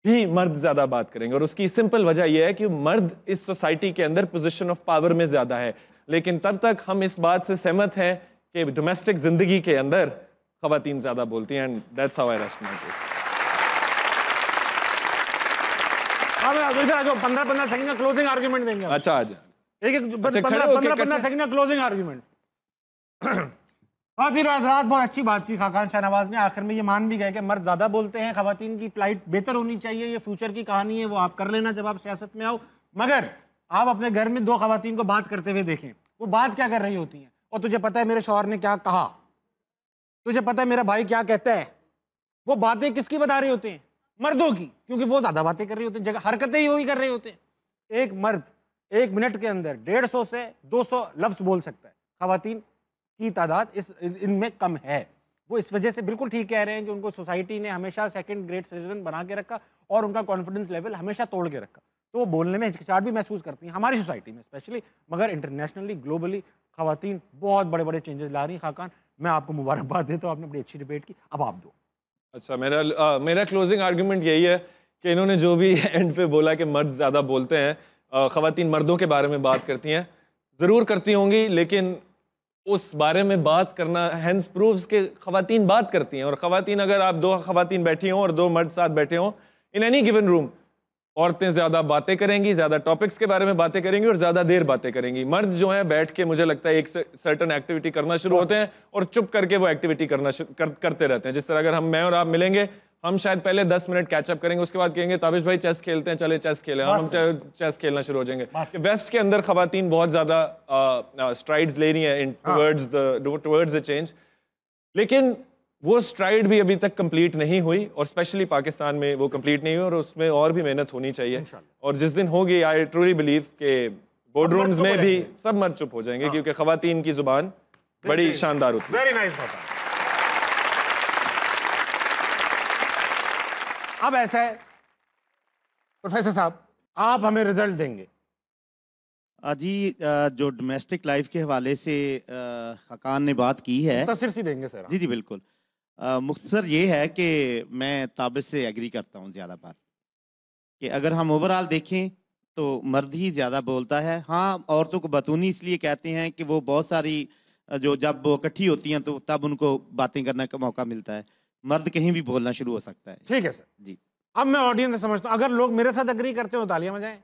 भी मर्द ज्यादा बात करेंगे। और उसकी सिंपल वजह यह है कि मर्द इस सोसाइटी के अंदर पोजीशन ऑफ पावर में ज्यादा है। लेकिन तब तक हम इस बात से सहमत हैं कि डोमेस्टिक जिंदगी के अंदर खवातीन ज्यादा बोलती हैं, and that's how I rest my case. 15 second का क्लोजिंग आर्गुमेंट देंगे। अच्छा, आ जाए। 15 सेकंड का क्लोजिंग आर्गुमेंट। रात बहुत अच्छी बात की खाकान शाहनवाज ने, आखिर में ये मान भी गए कि मर्द ज्यादा बोलते हैं, खवातीन की फ्लाइट बेहतर होनी चाहिए, ये फ्यूचर की कहानी है, वो आप कर लेना जब आप सियासत में आओ। मगर आप अपने घर में 2 खवातीन को बात करते हुए देखें, वो बात क्या कर रही होती हैं। और तुझे पता है मेरे शौहर ने क्या कहा, तुझे पता है मेरा भाई क्या कहता है, वो बातें किसकी बता रहे होते हैं? मर्दों की, क्योंकि वो ज्यादा बातें कर रहे होते हैं, जगह हरकतें ही वही कर रहे होते हैं। एक मर्द 1 मिनट के अंदर 150 से 200 लफ्ज बोल सकता है। खवातीन की तादाद इनमें कम है। वो इस वजह से बिल्कुल ठीक कह रहे हैं कि उनको सोसाइटी ने हमेशा सेकंड ग्रेड सिटीजन बना के रखा और उनका कॉन्फिडेंस लेवल हमेशा तोड़ के रखा, तो वो बोलने में हिचकिचाहट भी महसूस करती हैं हमारी सोसाइटी में स्पेशली, मगर इंटरनेशनली ग्लोबली खवातीन बहुत बड़े बड़े चेंजेस ला रही हैं। खाकान, मैं आपको मुबारकबाद देता हूँ, आपने बड़ी अच्छी डिबेट की। अब आप दो। अच्छा, मेरा क्लोजिंग आर्गुमेंट यही है कि इन्होंने जो भी एंड पे बोला कि मर्द ज़्यादा बोलते हैं, खवातीन मर्दों के बारे में बात करती हैं, ज़रूर करती होंगी, लेकिन उस बारे में बात करना हेंस प्रूव्स के खवातीन बात करती हैं। और खवातीन, अगर आप 2 खवातीन बैठी हों और 2 मर्द साथ बैठे हों इन एनी गिवन रूम, औरतें ज़्यादा बातें करेंगी, ज़्यादा टॉपिक्स के बारे में बातें करेंगी और ज़्यादा देर बातें करेंगी। मर्द जो है बैठ के मुझे लगता है एक सर्टन एक्टिविटी करना शुरू होते हैं और चुप करके वो एक्टिविटी करते रहते हैं। जिस तरह अगर मैं और आप मिलेंगे, हम शायद पहले 10 मिनट कैचअप करेंगे, उसके बाद कहेंगे ताबिश भाई चेस खेलते हैं, चले चेस खेलें, हम चेस खेलना शुरू हो जाएंगे। वेस्ट के अंदर खवातीन बहुत ज़्यादा स्ट्राइड्स ले रही हैं टुवर्ड्स द चेंज, लेकिन वो स्ट्राइड भी अभी तक कंप्लीट नहीं हुई और स्पेशली पाकिस्तान में वो कंप्लीट नहीं हुई और उसमें और भी मेहनत होनी चाहिए। और जिस दिन होगी, आई ट्रूली बिलीव के बोर्ड रूम्स में भी सब मर्द चुप हो जाएंगे, क्योंकि खवातीन की जुबान बड़ी शानदार होती है। वेरी नाइस बात। अब ऐसा है प्रोफेसर साहब, आप हमें रिजल्ट देंगे। जी, जो डोमेस्टिक लाइफ के हवाले से खाकान ने बात की है, मुख्तसर सी देंगे सर। जी बिल्कुल। मुख्तसर ये है कि मैं ताबिश से एग्री करता हूँ ज़्यादा बात, कि अगर हम ओवरऑल देखें तो मर्द ही ज़्यादा बोलता है। हाँ, औरतों को बतूनी इसलिए कहते हैं कि वो बहुत सारी जो जब वो इकट्ठी होती हैं तो तब उनको बातें करने का मौका मिलता है। मर्द कहीं भी बोलना शुरू हो सकता है। ठीक है सर जी। अब मैं ऑडियंस से समझता हूँ, अगर लोग मेरे साथ एग्री करते हो तालियां बजाएं।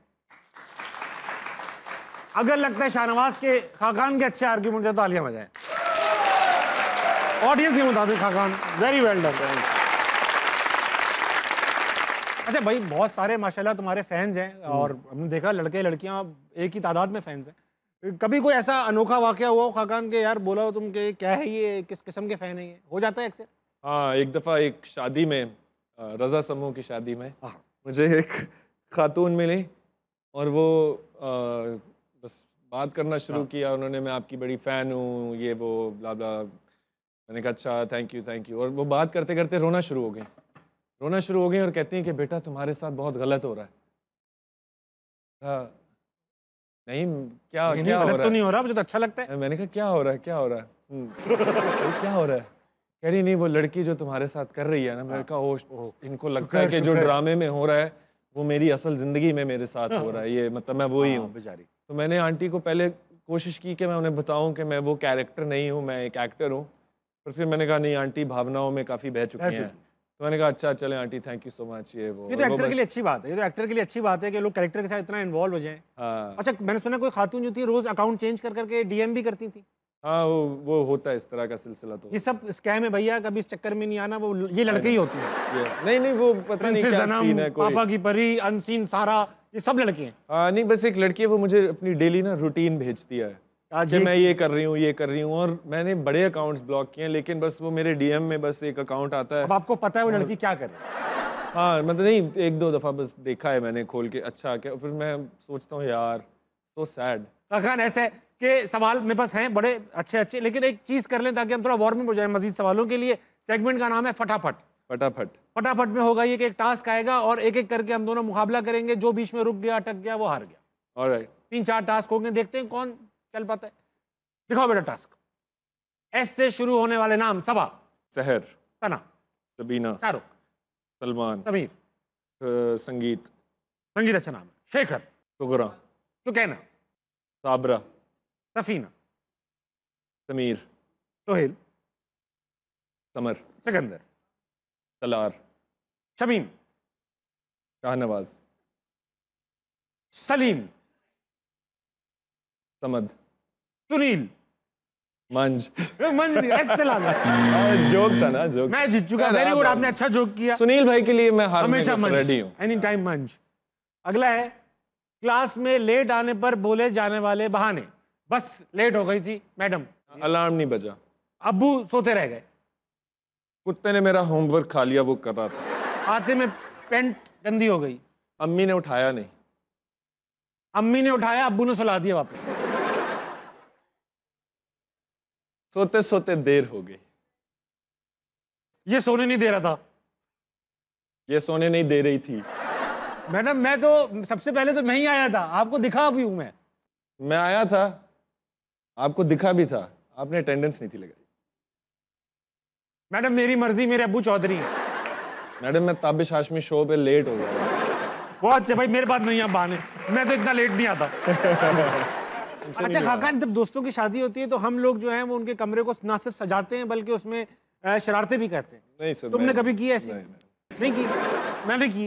अगर लगता है शाहनवाज के खाकान के अच्छे आर्ग्यूमेंट है, तालियां बजाएं। ऑडियंस के मुताबिक खाकान वेरी वेल डन। अच्छा भाई, बहुत सारे माशाल्लाह तुम्हारे फैंस हैं और हमने देखा लड़के लड़कियां एक ही तादाद में फैंस हैं। कभी कोई ऐसा अनोखा वाकया हुआ खाकान के, यार बोला हो तुम कि क्या है ये, किस किस्म के फैन है ये? हो जाता है अक्सर। हाँ, एक दफ़ा एक शादी में, रज़ा समूह की शादी में मुझे एक खातून मिली और वो बस बात करना शुरू किया उन्होंने, मैं आपकी बड़ी फ़ैन हूँ, ये वो ब्ला ब्ला। मैंने कहा अच्छा थैंक यू। और वो बात करते करते रोना शुरू हो गई और कहती हैं कि बेटा तुम्हारे साथ बहुत गलत हो रहा है। नहीं, क्या हो रहा है? तो नहीं हो रहा, मुझे तो अच्छा लगता है। मैंने कहा क्या हो रहा है? क्या हो रहा है? कह रही नहीं, वो लड़की जो तुम्हारे साथ कर रही है ना। मैंने कहा ओ, इनको लगता है कि जो ड्रामे में हो रहा है वो मेरी असल जिंदगी में मेरे साथ हो रहा है, ये मतलब मैं वही हूँ बेचारी। तो मैंने आंटी को पहले कोशिश की कि मैं उन्हें बताऊं कि मैं वो कैरेक्टर नहीं हूँ, मैं एक एक्टर हूँ। पर फिर मैंने कहा नहीं, आंटी भावनाओं में काफ़ी बह चुकी हैं। तो मैंने कहा अच्छा चले aunty, thank you so much. ये तो एक्टर के लिए अच्छी बात है, ये तो एक्टर के लिए अच्छी बात है कि लोग कैरेक्टर के साथ इतना इन्वॉल्व हो जाएं। अच्छा, मैंने सुना कोई खातून जो थी रोज अकाउंट चेंज कर करके डीएम भी करती थी। हाँ, वो होता है इस तरह का सिलसिला। तो ये सब स्कैम है भैया, कभी इस चक्कर में नहीं आना, वो ये लड़के ही होती है। नहीं, वो पता नहीं क्या सीन है। पापा की परी, अनसीन सारा, ये सब लड़के हैं। हाँ नहीं, बस एक लड़की है, वो मुझे अपनी डेली ना रूटीन भेजती है कि मैं ये कर रही हूँ और मैंने बड़े अकाउंट्स ब्लॉक किए हैं, लेकिन बस वो मेरे डीएम में बस एक अकाउंट आता है। अब आपको पता है वो लड़की क्या कर रही है? हाँ, मतलब नहीं, 1-2 दफ़ा बस देखा है मैंने खोल के। अच्छा क्या, फिर मैं सोचता हूँ यार सो सैड। खान ऐसे के सवाल मेरे पास हैं बड़े अच्छे, लेकिन एक चीज कर लें ताकि हम थोड़ा वार्म हो जाए मजीद सवालों के लिए। सेगमेंट का नाम है फटाफट में होगा ये कि एक टास्क आएगा और एक एक करके हम दोनों मुकाबला करेंगे। जो बीच में रुक गया, अटक गया, वो हार गया। ऑलराइट, 3-4 टास्क होंगे, देखते हैं कौन चल पाता है। दिखाओ बेटा टास्क। एस से शुरू होने वाले नाम। सबा, सहर, सना, सबीना, शाहरुख, सलमान, समीर, संगीत अच्छा नाम है। शेखर, सुगरा, सुकैना, साबरा, सफीना, समीर, सोहेल, समर, सिकंदर, सलार, शमीम, शाहनवाज, सलीम, समद, सुनील, मंज नहीं, ऐसे लाना। जोक था ना, जोक। मैं जीत चुका। वेरी गुड, आपने अच्छा जोक किया। सुनील भाई के लिए मैं हमेशा रेडी हूँ। एनी टाइम मंज। अगला है क्लास में लेट आने पर बोले जाने वाले बहाने। बस लेट हो गई थी मैडम, अलार्म नहीं बजा, अब्बू सोते रह गए, कुत्ते ने मेरा होमवर्क खा लिया, वो कर रहा था, आते में पेंट गंदी हो गई, अम्मी ने उठाया नहीं, अम्मी ने उठाया, अब्बू ने सुला दिया वापस। सोते सोते देर हो गई। ये सोने नहीं दे रहा था। ये सोने नहीं दे रही थी। मैडम मैं तो सबसे पहले तो मैं ही आया था, आपको दिखा भी हूं मैं आया था, आपको दिखा भी था, आपने अटेंडेंस नहीं थी लगाई। मैडम मेरी मर्जी, मेरे अब्बू चौधरी हैं। मैडम मैं ताबिश हाशमी शो पे लेट हो गया। बहुत अच्छे भाई, मेरे पास नहीं है बहाने, मैं तो इतना लेट नहीं आता। अच्छा खाकान, जब दोस्तों की शादी होती है तो हम लोग जो हैं वो उनके कमरे को ना सिर्फ सजाते हैं बल्कि उसमें शरारतें भी करते हैं। नहीं सर, तुमने कभी की ऐसी? नहीं की? मैंने की।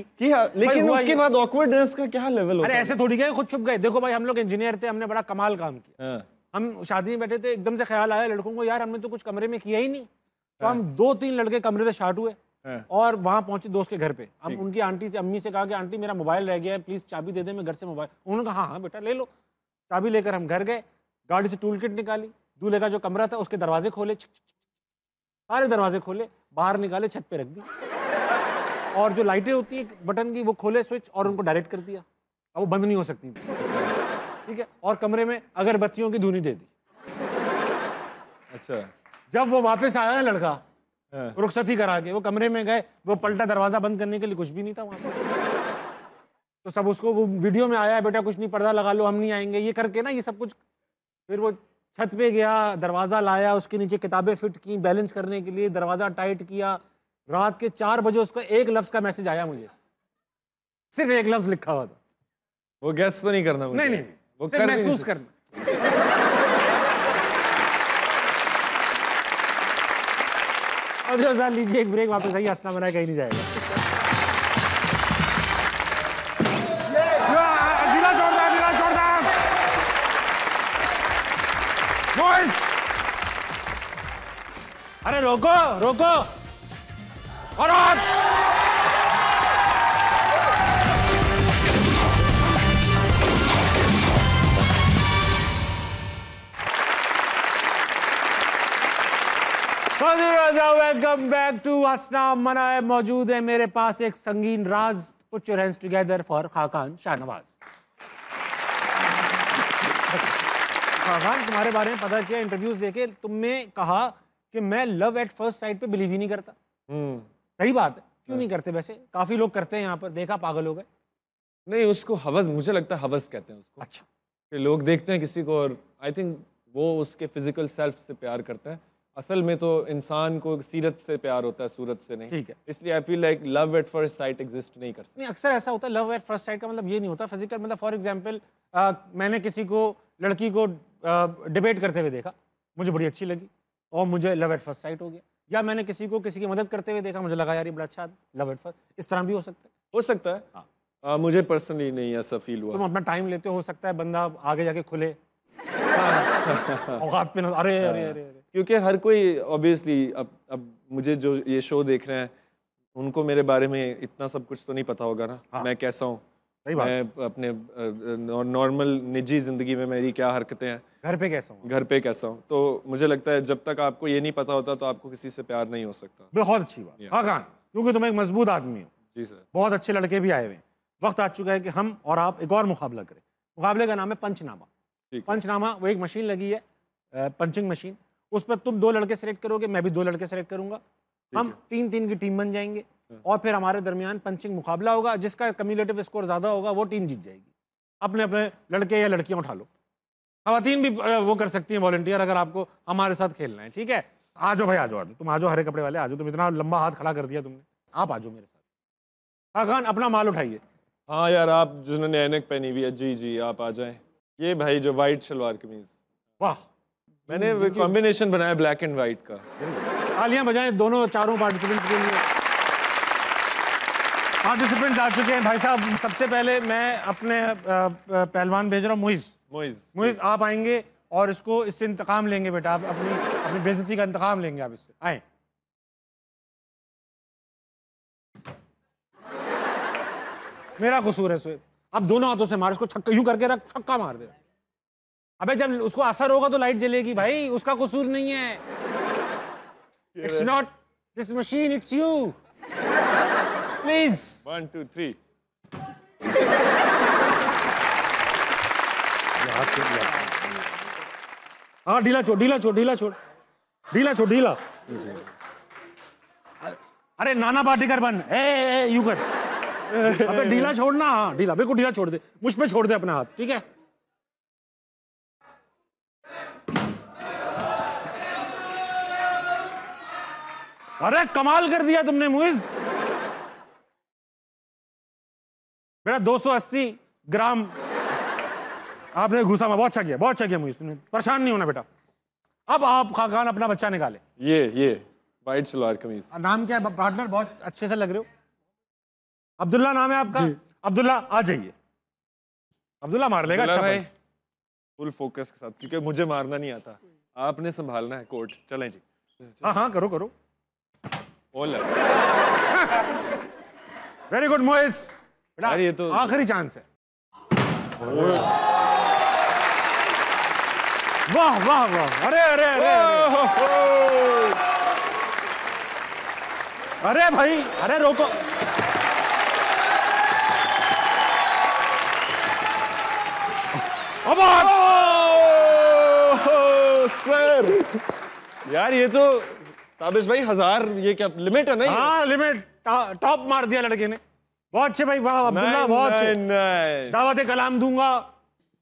लेकिन उसके बाद ऑकवर्डनेस का क्या लेवल होता है? अरे ऐसे थोड़ी गए, खुद छुप गए। देखो भाई, हम लोग इंजीनियर थे, हमने बड़ा कमाल काम किया। हम शादी में बैठे थे, एकदम से ख्याल आया लड़कों को, यार हमने तो कुछ कमरे में किया ही नहीं। तो हम 2-3 लड़के कमरे से शार्ट हुए और वहां पहुंचे दोस्त के घर पे। हम उनकी आंटी से, अम्मी से कहा कि आंटी मेरा मोबाइल रह गया है, प्लीज चाबी दे दे, मैं घर से मोबाइल। उन्होंने कहा हाँ बेटा ले लो। चाबी लेकर हम घर गए, गाड़ी से टूल किट निकाली, दूल्हे का जो कमरा था उसके दरवाजे खोले, सारे दरवाजे खोले, बाहर निकाले, छत पे रख दी, और जो लाइटें होती है बटन की वो खोले स्विच और उनको डायरेक्ट कर दिया। अब वो बंद नहीं हो सकती, ठीक है। और कमरे में अगरबत्तियों की धुनी दे दी। अच्छा, जब वो वापस आया ना लड़का, रुखसती करा के, वो कमरे में गए, वो पलटा दरवाजा बंद करने के लिए, कुछ भी नहीं था वहां पर। तो सब उसको, वो वीडियो में आया, बेटा कुछ नहीं, पर्दा लगा लो, हम नहीं आएंगे, ये करके ना ये सब कुछ। फिर वो छत पे गया, दरवाजा लाया, उसके नीचे किताबें फिट की बैलेंस करने के लिए, दरवाजा टाइट किया। रात के 4 बजे उसको एक लफ्ज का मैसेज आया मुझे, सिर्फ एक लफ्ज लिखा हुआ था। वो गैस तो नहीं करना मुझे। नहीं, वो सिर्फ महसूस करना। और लीजिए एक ब्रेक, वापस आइए, हंसना मना कहीं नहीं जाएगा। अरे रोको रोको, और वेलकम बैक टू हंसना मना। मौजूद है मेरे पास एक संगीन राज। Put your hands together for Khaqan Shahnawaz. Khaqan, तुम्हारे बारे में पता किया इंटरव्यूज देके, तुमने कहा कि मैं लव एट फर्स्ट साइट पे बिलीव ही नहीं करता। सही बात है, क्यों नहीं करते? वैसे काफी लोग करते हैं यहाँ पर, देखा पागल हो गए। नहीं, उसको हवस, मुझे लगता है हवस कहते हैं उसको। अच्छा, कि लोग देखते हैं किसी को और आई थिंक वो उसके फिजिकल सेल्फ से प्यार करता है। असल में तो इंसान को सीरत से प्यार होता है, सूरत से नहीं। ठीक है। इसलिए I feel like love at first sight exist नहीं कर सकता। नहीं, अक्सर ऐसा होता है। लव एट फर्स्ट साइट का मतलब ये नहीं होता फिजिकल, मतलब फॉर एग्जांपल मैंने किसी को, लड़की को डिबेट करते हुए देखा, मुझे बड़ी अच्छी लगी और मुझे लव एट फर्स्ट साइट हो गया। या मैंने किसी को किसी की मदद करते हुए देखा, मुझे लगा यार ये बड़ा अच्छा, लव एट फर्स्ट। इस तरह भी हो सकता है। हो सकता है। हाँ। मुझे पर्सनली नहीं ऐसा फील हुआ। तुम अपना टाइम लेते हो सकता है बंदा आगे जाके खुले औकात पे न, अरे अरे अरे अरे। क्योंकि हर कोई ऑब्वियसली, अब मुझे जो ये शो देख रहे हैं उनको मेरे बारे में इतना सब कुछ तो नहीं पता होगा ना। हाँ। मैं कैसा हूँ, मैं अपने नॉर्मल निजी जिंदगी में मेरी क्या हरकतें हैं, घर पे कैसा हूँ, घर पे कैसा हूँ। तो मुझे लगता है जब तक आपको ये नहीं पता होता तो आपको किसी से प्यार नहीं हो सकता। बहुत अच्छी बात। हाँ खान, क्योंकि तुम एक मजबूत आदमी हो। जी सर। बहुत अच्छे लड़के भी आए हुए हैं। वक्त आ चुका है कि हम और आप एक और मुकाबला करें। मुकाबले का नाम है पंचनामा। पंचनामा वो एक मशीन लगी है, पंचिंग मशीन। उस पर तुम 2 लड़के सेलेक्ट करोगे, मैं भी 2 लड़के सेलेक्ट करूंगा। हम 3-3 की टीम बन जाएंगे और फिर हमारे दरमियान पंचिंग मुकाबला होगा। जिसका कम्युलेटिव स्कोर ज्यादा होगा वो टीम जीत जाएगी। अपने अपने लड़के या लड़कियां उठा लो। खवातीन भी वो कर सकती हैं वॉलंटियर, अगर आपको हमारे साथ खेलना है। ठीक है, आ जाओ भाई, आ जाओ, तुम आ जाओ, हरे कपड़े वाले आ जाओ। तुम इतना लंबा हाथ खड़ा कर दिया तुमने, आप आ जाओ मेरे साथ। खान अपना माल उठाइए। हाँ यार, आप जिन्होंने ऐनक पहनी हुई है, जी जी आप आ जाएं। ये भाई जो वाइट शलवार कमीज, वाह, मैंने कॉम्बिनेशन बनाया ब्लैक एंड वाइट का। तालियां बजाएं दोनों चारों पार्टिसिपेंट के लिए। पार्टिसिपेंट आ चुके हैं भाई साहब। सबसे पहले मैं अपने पहलवान भेज रहा हूँ, मुइज आप आएंगे और इससे इंतकाम लेंगे बेटा। आप अपनी बेइज्जती का इंतकाम लेंगे, आप इससे आए। मेरा कसूर है सोएब, अब दोनों हाथों से मार इसको, छक्का यूं करके रख, छक्का मार दे। अबे जब उसको असर होगा तो लाइट जलेगी भाई, उसका कसूर नहीं है। It's not this machine, it's you. Please 1 2 3। हाँ ढीला छोड़, ढीला छोड़, ढीला छोड़, ढीला छोड़, ढीला। अरे नाना पाटेकर बन, ए यू कर। अबे ढीला छोड़ना, हाँ ढीला, बिल्कुल ढीला छोड़ दे, मुझ पे छोड़ दे अपना हाथ, ठीक है। अरे कमाल कर दिया तुमने मुइज। बेटा 280 ग्राम आपने घुसा में, बहुत अच्छा किया, बहुत अच्छा किया मुइज, तुमने परेशान नहीं होना बेटा। अब आप खाकान अपना बच्चा निकाले। ये वाइट सलवार कमीज। नाम क्या है पार्टनर? बहुत अच्छे से लग रहे हो। अब्दुल्ला नाम है आपका? अब्दुल्ला आ जाइए। अब्दुल्ला मार लेगा, अच्छा भाई। फुल फोकस के साथ, क्योंकि मुझे मारना नहीं आता, आपने संभालना है कोर्ट। चलें जी। हाँ हाँ करो करो। वेरी गुड मोइस। यार ये तो आखिरी चांस है। वाह वाह वाह, अरे अरे अरे अरे भाई, अरे रोको। अब सर यार ये तो ताबिश भाई 1000, ये क्या लिमिट है? नहीं, हाँ लिमिट, टॉप मार दिया लड़के ने। बहुत अच्छे भाई, वाह अब्दुल्ला, बहुत अच्छे। दावत कलाम दूंगा।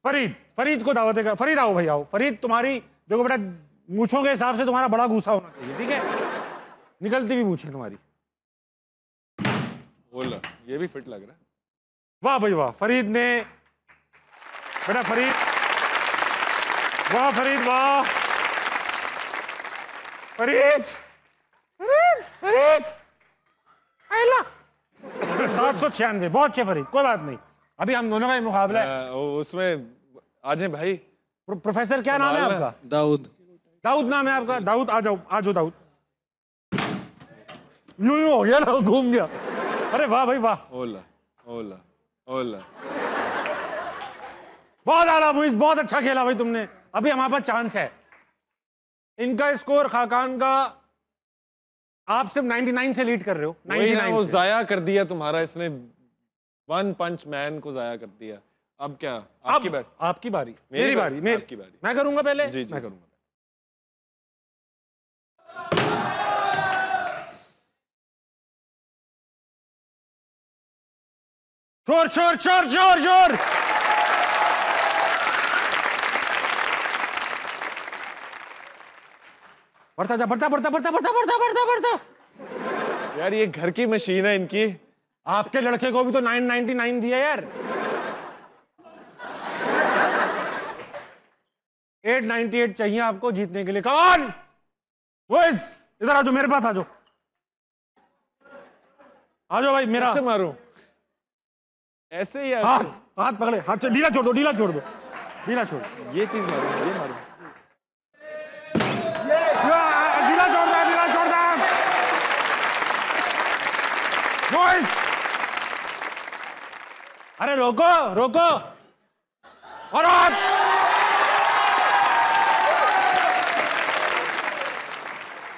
फरीद को दावत का। फरीद आओ भाई, आओ फरीद। तुम्हारी देखो बेटा, मूछों के हिसाब से तुम्हारा बड़ा गुस्सा होना चाहिए, ठीक है? निकलती भी मूछें तुम्हारी। बोला, ये भी फिट लग रहा है। वाह भाई वाह, फरीद ने बेटा, फरीद, वाह फरीद, वाह फरीद, फरीद 796, बहुत अच्छे फरीद, कोई बात नहीं। अभी हम दोनों का ही मुकाबला है। उसमें आ जाए भाई। प्रोफेसर क्या नाम है आपका? दाऊद। दाऊद नाम है आपका? दाऊद आ जाओ, आ जाओ दाऊद। यूं हो गया ना, घूम गया। अरे वाह भाई वाह। ओला ओला ओला, बहुत आला मुइज, बहुत अच्छा खेला भाई तुमने। अभी हमारे पास चांस है। इनका स्कोर खाकान का, आप सिर्फ 99 से लीड कर रहे हो। 99 से जाया कर दिया तुम्हारा इसने। वन पंच मैन को जाया कर दिया। अब क्या आपकी बारी? आपकी बारी, मेरी बारी, आपकी बारी। मैं करूंगा पहले। जी, जी, मैं करूंगा। शोर शोर शोर शोर शोर। बढ़ता जा, बढ़ता बढ़ता बढ़ता बढ़ता बढ़ता बढ़ता बढ़ता। यार ये घर की मशीन है इनकी। आपके लड़के को भी तो 999 दिया यार। 898 चाहिए आपको जीतने के लिए। कौन वॉइस? इधर आ जाओ, मेरे पास आ जाओ, आ जाओ भाई। मेरा कैसे मारूं? ऐसे ही हाथ, हाथ पकड़े, हाथ से ढीला छोड़ दो, ढीला छोड़ दो, ढीला छोड़। ये चीज मारूं, ये मारूं। ढीला छोड़ दे, ढीला छोड़ दे। वॉइस, अरे रोको रोको। और हाथ।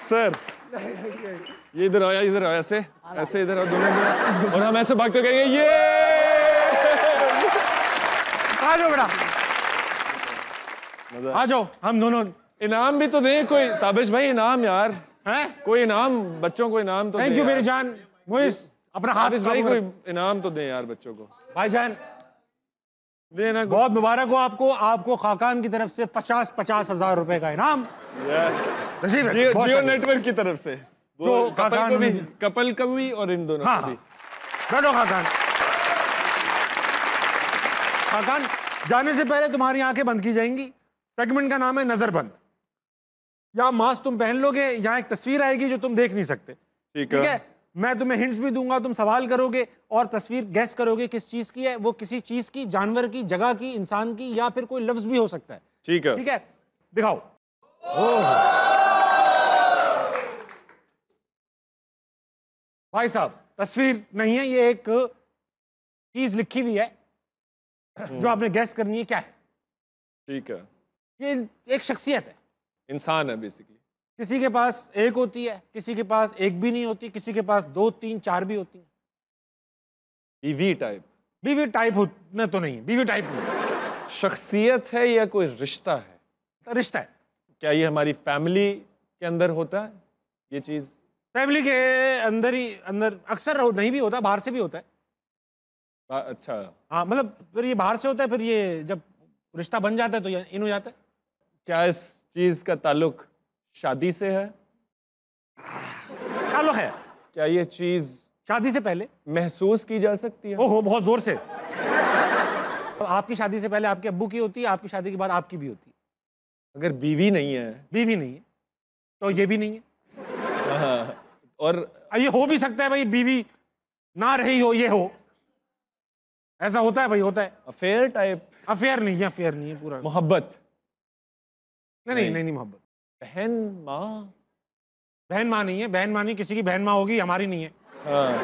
सर ये इधर आओ, इधर आओ, ऐसे ऐसे इधर आओ दोनों, और हम ऐसे भागते करेंगे। ये आ जाओ बेटा, आ जाओ, हम दोनों। इनाम भी तो दे कोई। ताबिश भाई इनाम यार हैं? कोई इनाम, बच्चों को इनाम तो थैंक दे यू यार। मेरी जान। मुइस अपना हाथ। ताबिश भाई कोई इनाम तो दे यार बच्चों को। भाईजान देना बहुत मुबारक हो आपको। आपको खाकान की तरफ से 50 हजार रुपए का इनाम। जियो नेटवर्क की तरफ से जो खाकान भी, कपल का भी और इन दोनों हाँ, का भी। बैठो खाकान। खाकान जाने से पहले तुम्हारी आंखें बंद की जाएंगी। सेगमेंट का नाम है नजरबंद। यहाँ मास्क तुम पहन लोगे, यहाँ एक तस्वीर आएगी जो तुम देख नहीं सकते, ठीक है? मैं तुम्हें हिंट्स भी दूंगा, तुम सवाल करोगे और तस्वीर गैस करोगे किस चीज की है। वो किसी चीज की, जानवर की, जगह की, इंसान की, या फिर कोई लफ्ज भी हो सकता है, ठीक है? ठीक है, दिखाओ। भाई साहब तस्वीर नहीं है, ये एक चीज लिखी हुई है जो आपने गैस करनी है क्या है। ठीक है। ये एक शख्सियत है, इंसान है बेसिकली। किसी के पास एक होती है, किसी के पास एक भी नहीं होती, किसी के पास 2, 3, 4 भी होती है। बीवी टाइप। बीवी टाइप होना तो नहीं है, बीवी टाइप नहीं। शख्सियत है या कोई रिश्ता है? रिश्ता है। क्या ये हमारी फैमिली के अंदर होता है ये चीज़? फैमिली के अंदर ही अंदर अक्सर नहीं भी होता, बाहर से भी होता है। अच्छा, हाँ, मतलब फिर ये बाहर से होता है, फिर ये जब रिश्ता बन जाता है तो ये इन हो जाता है। क्या इस चीज़ का ताल्लुक शादी से है? ताल्लुक है। क्या ये चीज़ शादी से पहले महसूस की जा सकती है? ओहो, बहुत जोर से। आपकी शादी से पहले आपके अब्बू की होती है, आपकी शादी के बाद आपकी भी होती है। अगर बीवी नहीं है, बीवी नहीं है तो ये भी नहीं है। और ये हो भी सकता है भाई, बीवी ना रही हो, ये हो, ऐसा होता है भाई, होता है। Affair type? अफेयर नहीं है, अफेयर नहीं है, पूरा मोहब्बत? नहीं मोहब्बत। बहन माँ? बहन माँ नहीं है, बहन माँ नहीं, किसी की बहन माँ होगी, हमारी नहीं है। हाँ।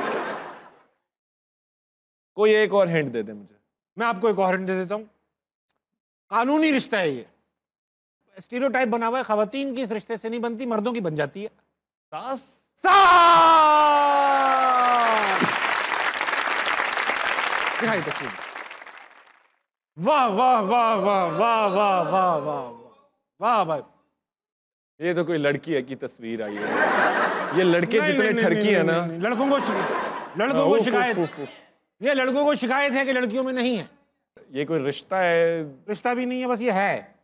कोई एक और हिंट दे दे मुझे। मैं आपको एक और हिंट दे देता हूँ। कानूनी रिश्ता है ये। स्टीरियोटाइप बना हुआ है, खवातीन की इस रिश्ते से नहीं बनती, मर्दों की बन जाती है। सास? दिखाई तस्वीर। वाह वाह वाह वाह वाह वाह वाह वाह वाह भाई, ये तो कोई लड़की की तस्वीर आई है। ये लड़के जितने ठरकी है ना, लड़कों को शिकायत, ये लड़कों को शिकायत है कि लड़कियों में नहीं है। ये कोई रिश्ता है? रिश्ता भी नहीं है, बस ये है।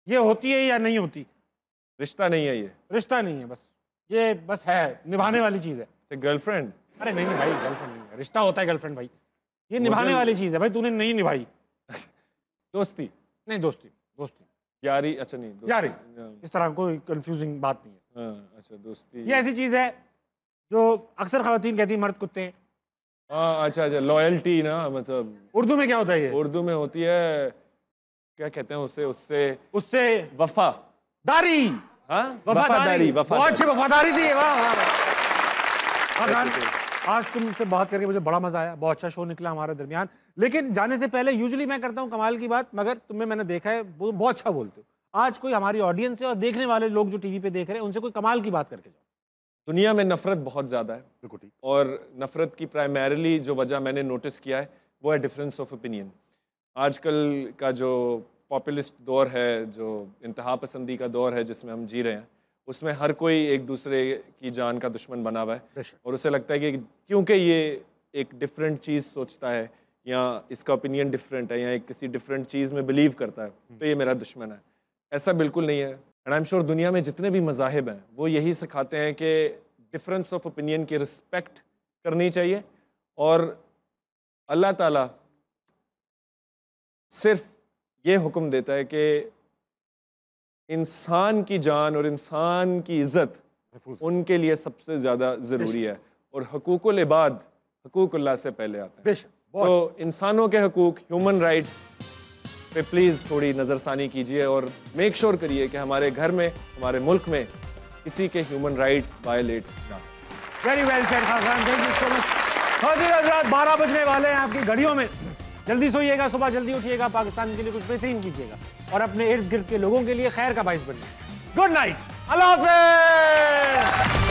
ये होती है या नहीं होती? रिश्ता नहीं है ये? रिश्ता नहीं है, बस ये बस है, निभाने वाली चीज है। गर्लफ्रेंड? अरे नहीं भाई, गर्लफ्रेंड नहीं है, रिश्ता होता है गर्लफ्रेंड भाई, ये निभाने वाली चीज है भाई, तूने नहीं निभाई। दोस्ती? नहीं, दोस्ती यारी? अच्छा नहीं, यारी, इस तरह कोई कंफ्यूजिंग बात नहीं है। हाँ, अच्छा, दोस्ती ये ऐसी चीज है जो अक्सर खवातीन कहती है मर्द कुत्ते हैं। हाँ, अच्छा, लॉयल्टी ना, मतलब उर्दू में क्या होता है? ये उर्दू में होती है, क्या कहते हैं उससे? उससे वफादारी। हाँ, वफादारी। बहुत अच्छी वफादारी थी। आज तुमसे बात करके मुझे बड़ा मजा आया, बहुत अच्छा शो निकला हमारे दरमियान। लेकिन जाने से पहले यूजुअली मैं करता हूँ कमाल की बात, मगर तुम्हें मैंने देखा है बहुत अच्छा बोलते हो। आज कोई हमारी ऑडियंस है और देखने वाले लोग जो टीवी पे देख रहे हैं, उनसे कोई कमाल की बात करके जाओ। दुनिया में नफरत बहुत ज़्यादा है, बिल्कुल ठीक। और नफरत की प्राइमरीली जो वजह मैंने नोटिस किया है वो है डिफरेंस ऑफ ओपिनियन। आजकल का जो पॉपुलिस्ट दौर है, जो इंतहा पसंदी का दौर है जिसमें हम जी रहे हैं, उसमें हर कोई एक दूसरे की जान का दुश्मन बना हुआ है, और उसे लगता है कि क्योंकि ये एक डिफरेंट चीज़ सोचता है, या इसका ओपिनियन डिफरेंट है, या एक किसी डिफरेंट चीज़ में बिलीव करता है, तो ये मेरा दुश्मन है। ऐसा बिल्कुल नहीं है। एंड आई एम श्योर दुनिया में जितने भी मज़ाहिब हैं वो यही सिखाते हैं कि डिफरेंस ऑफ ओपिनियन की रिस्पेक्ट करनी चाहिए, और अल्लाह ताला सिर्फ ये हुक्म देता है कि इंसान की जान और इंसान की इज़्ज़त उनके लिए सबसे ज़्यादा ज़रूरी है, और हकूकुल इबाद हकूकुल्लाह से पहले आते हैं। तो इंसानों के हकूक़, ह्यूमन राइट्स पे प्लीज़ थोड़ी नज़रसानी कीजिए, और मेक श्योर करिए कि हमारे घर में, हमारे मुल्क में किसी के ह्यूमन राइट्स वायलेट ना। Very well said Khan, thank you so much. हज़रात 12 बजने वाले हैं आपकी घड़ियों में। जल्दी सोइएगा, सुबह जल्दी उठिएगा, पाकिस्तान के लिए कुछ बेहतरीन कीजिएगा, और अपने इर्द गिर्द के लोगों के लिए खैर का बाइस बनिए। गुड नाइट, अल्लाह हाफ़िज़।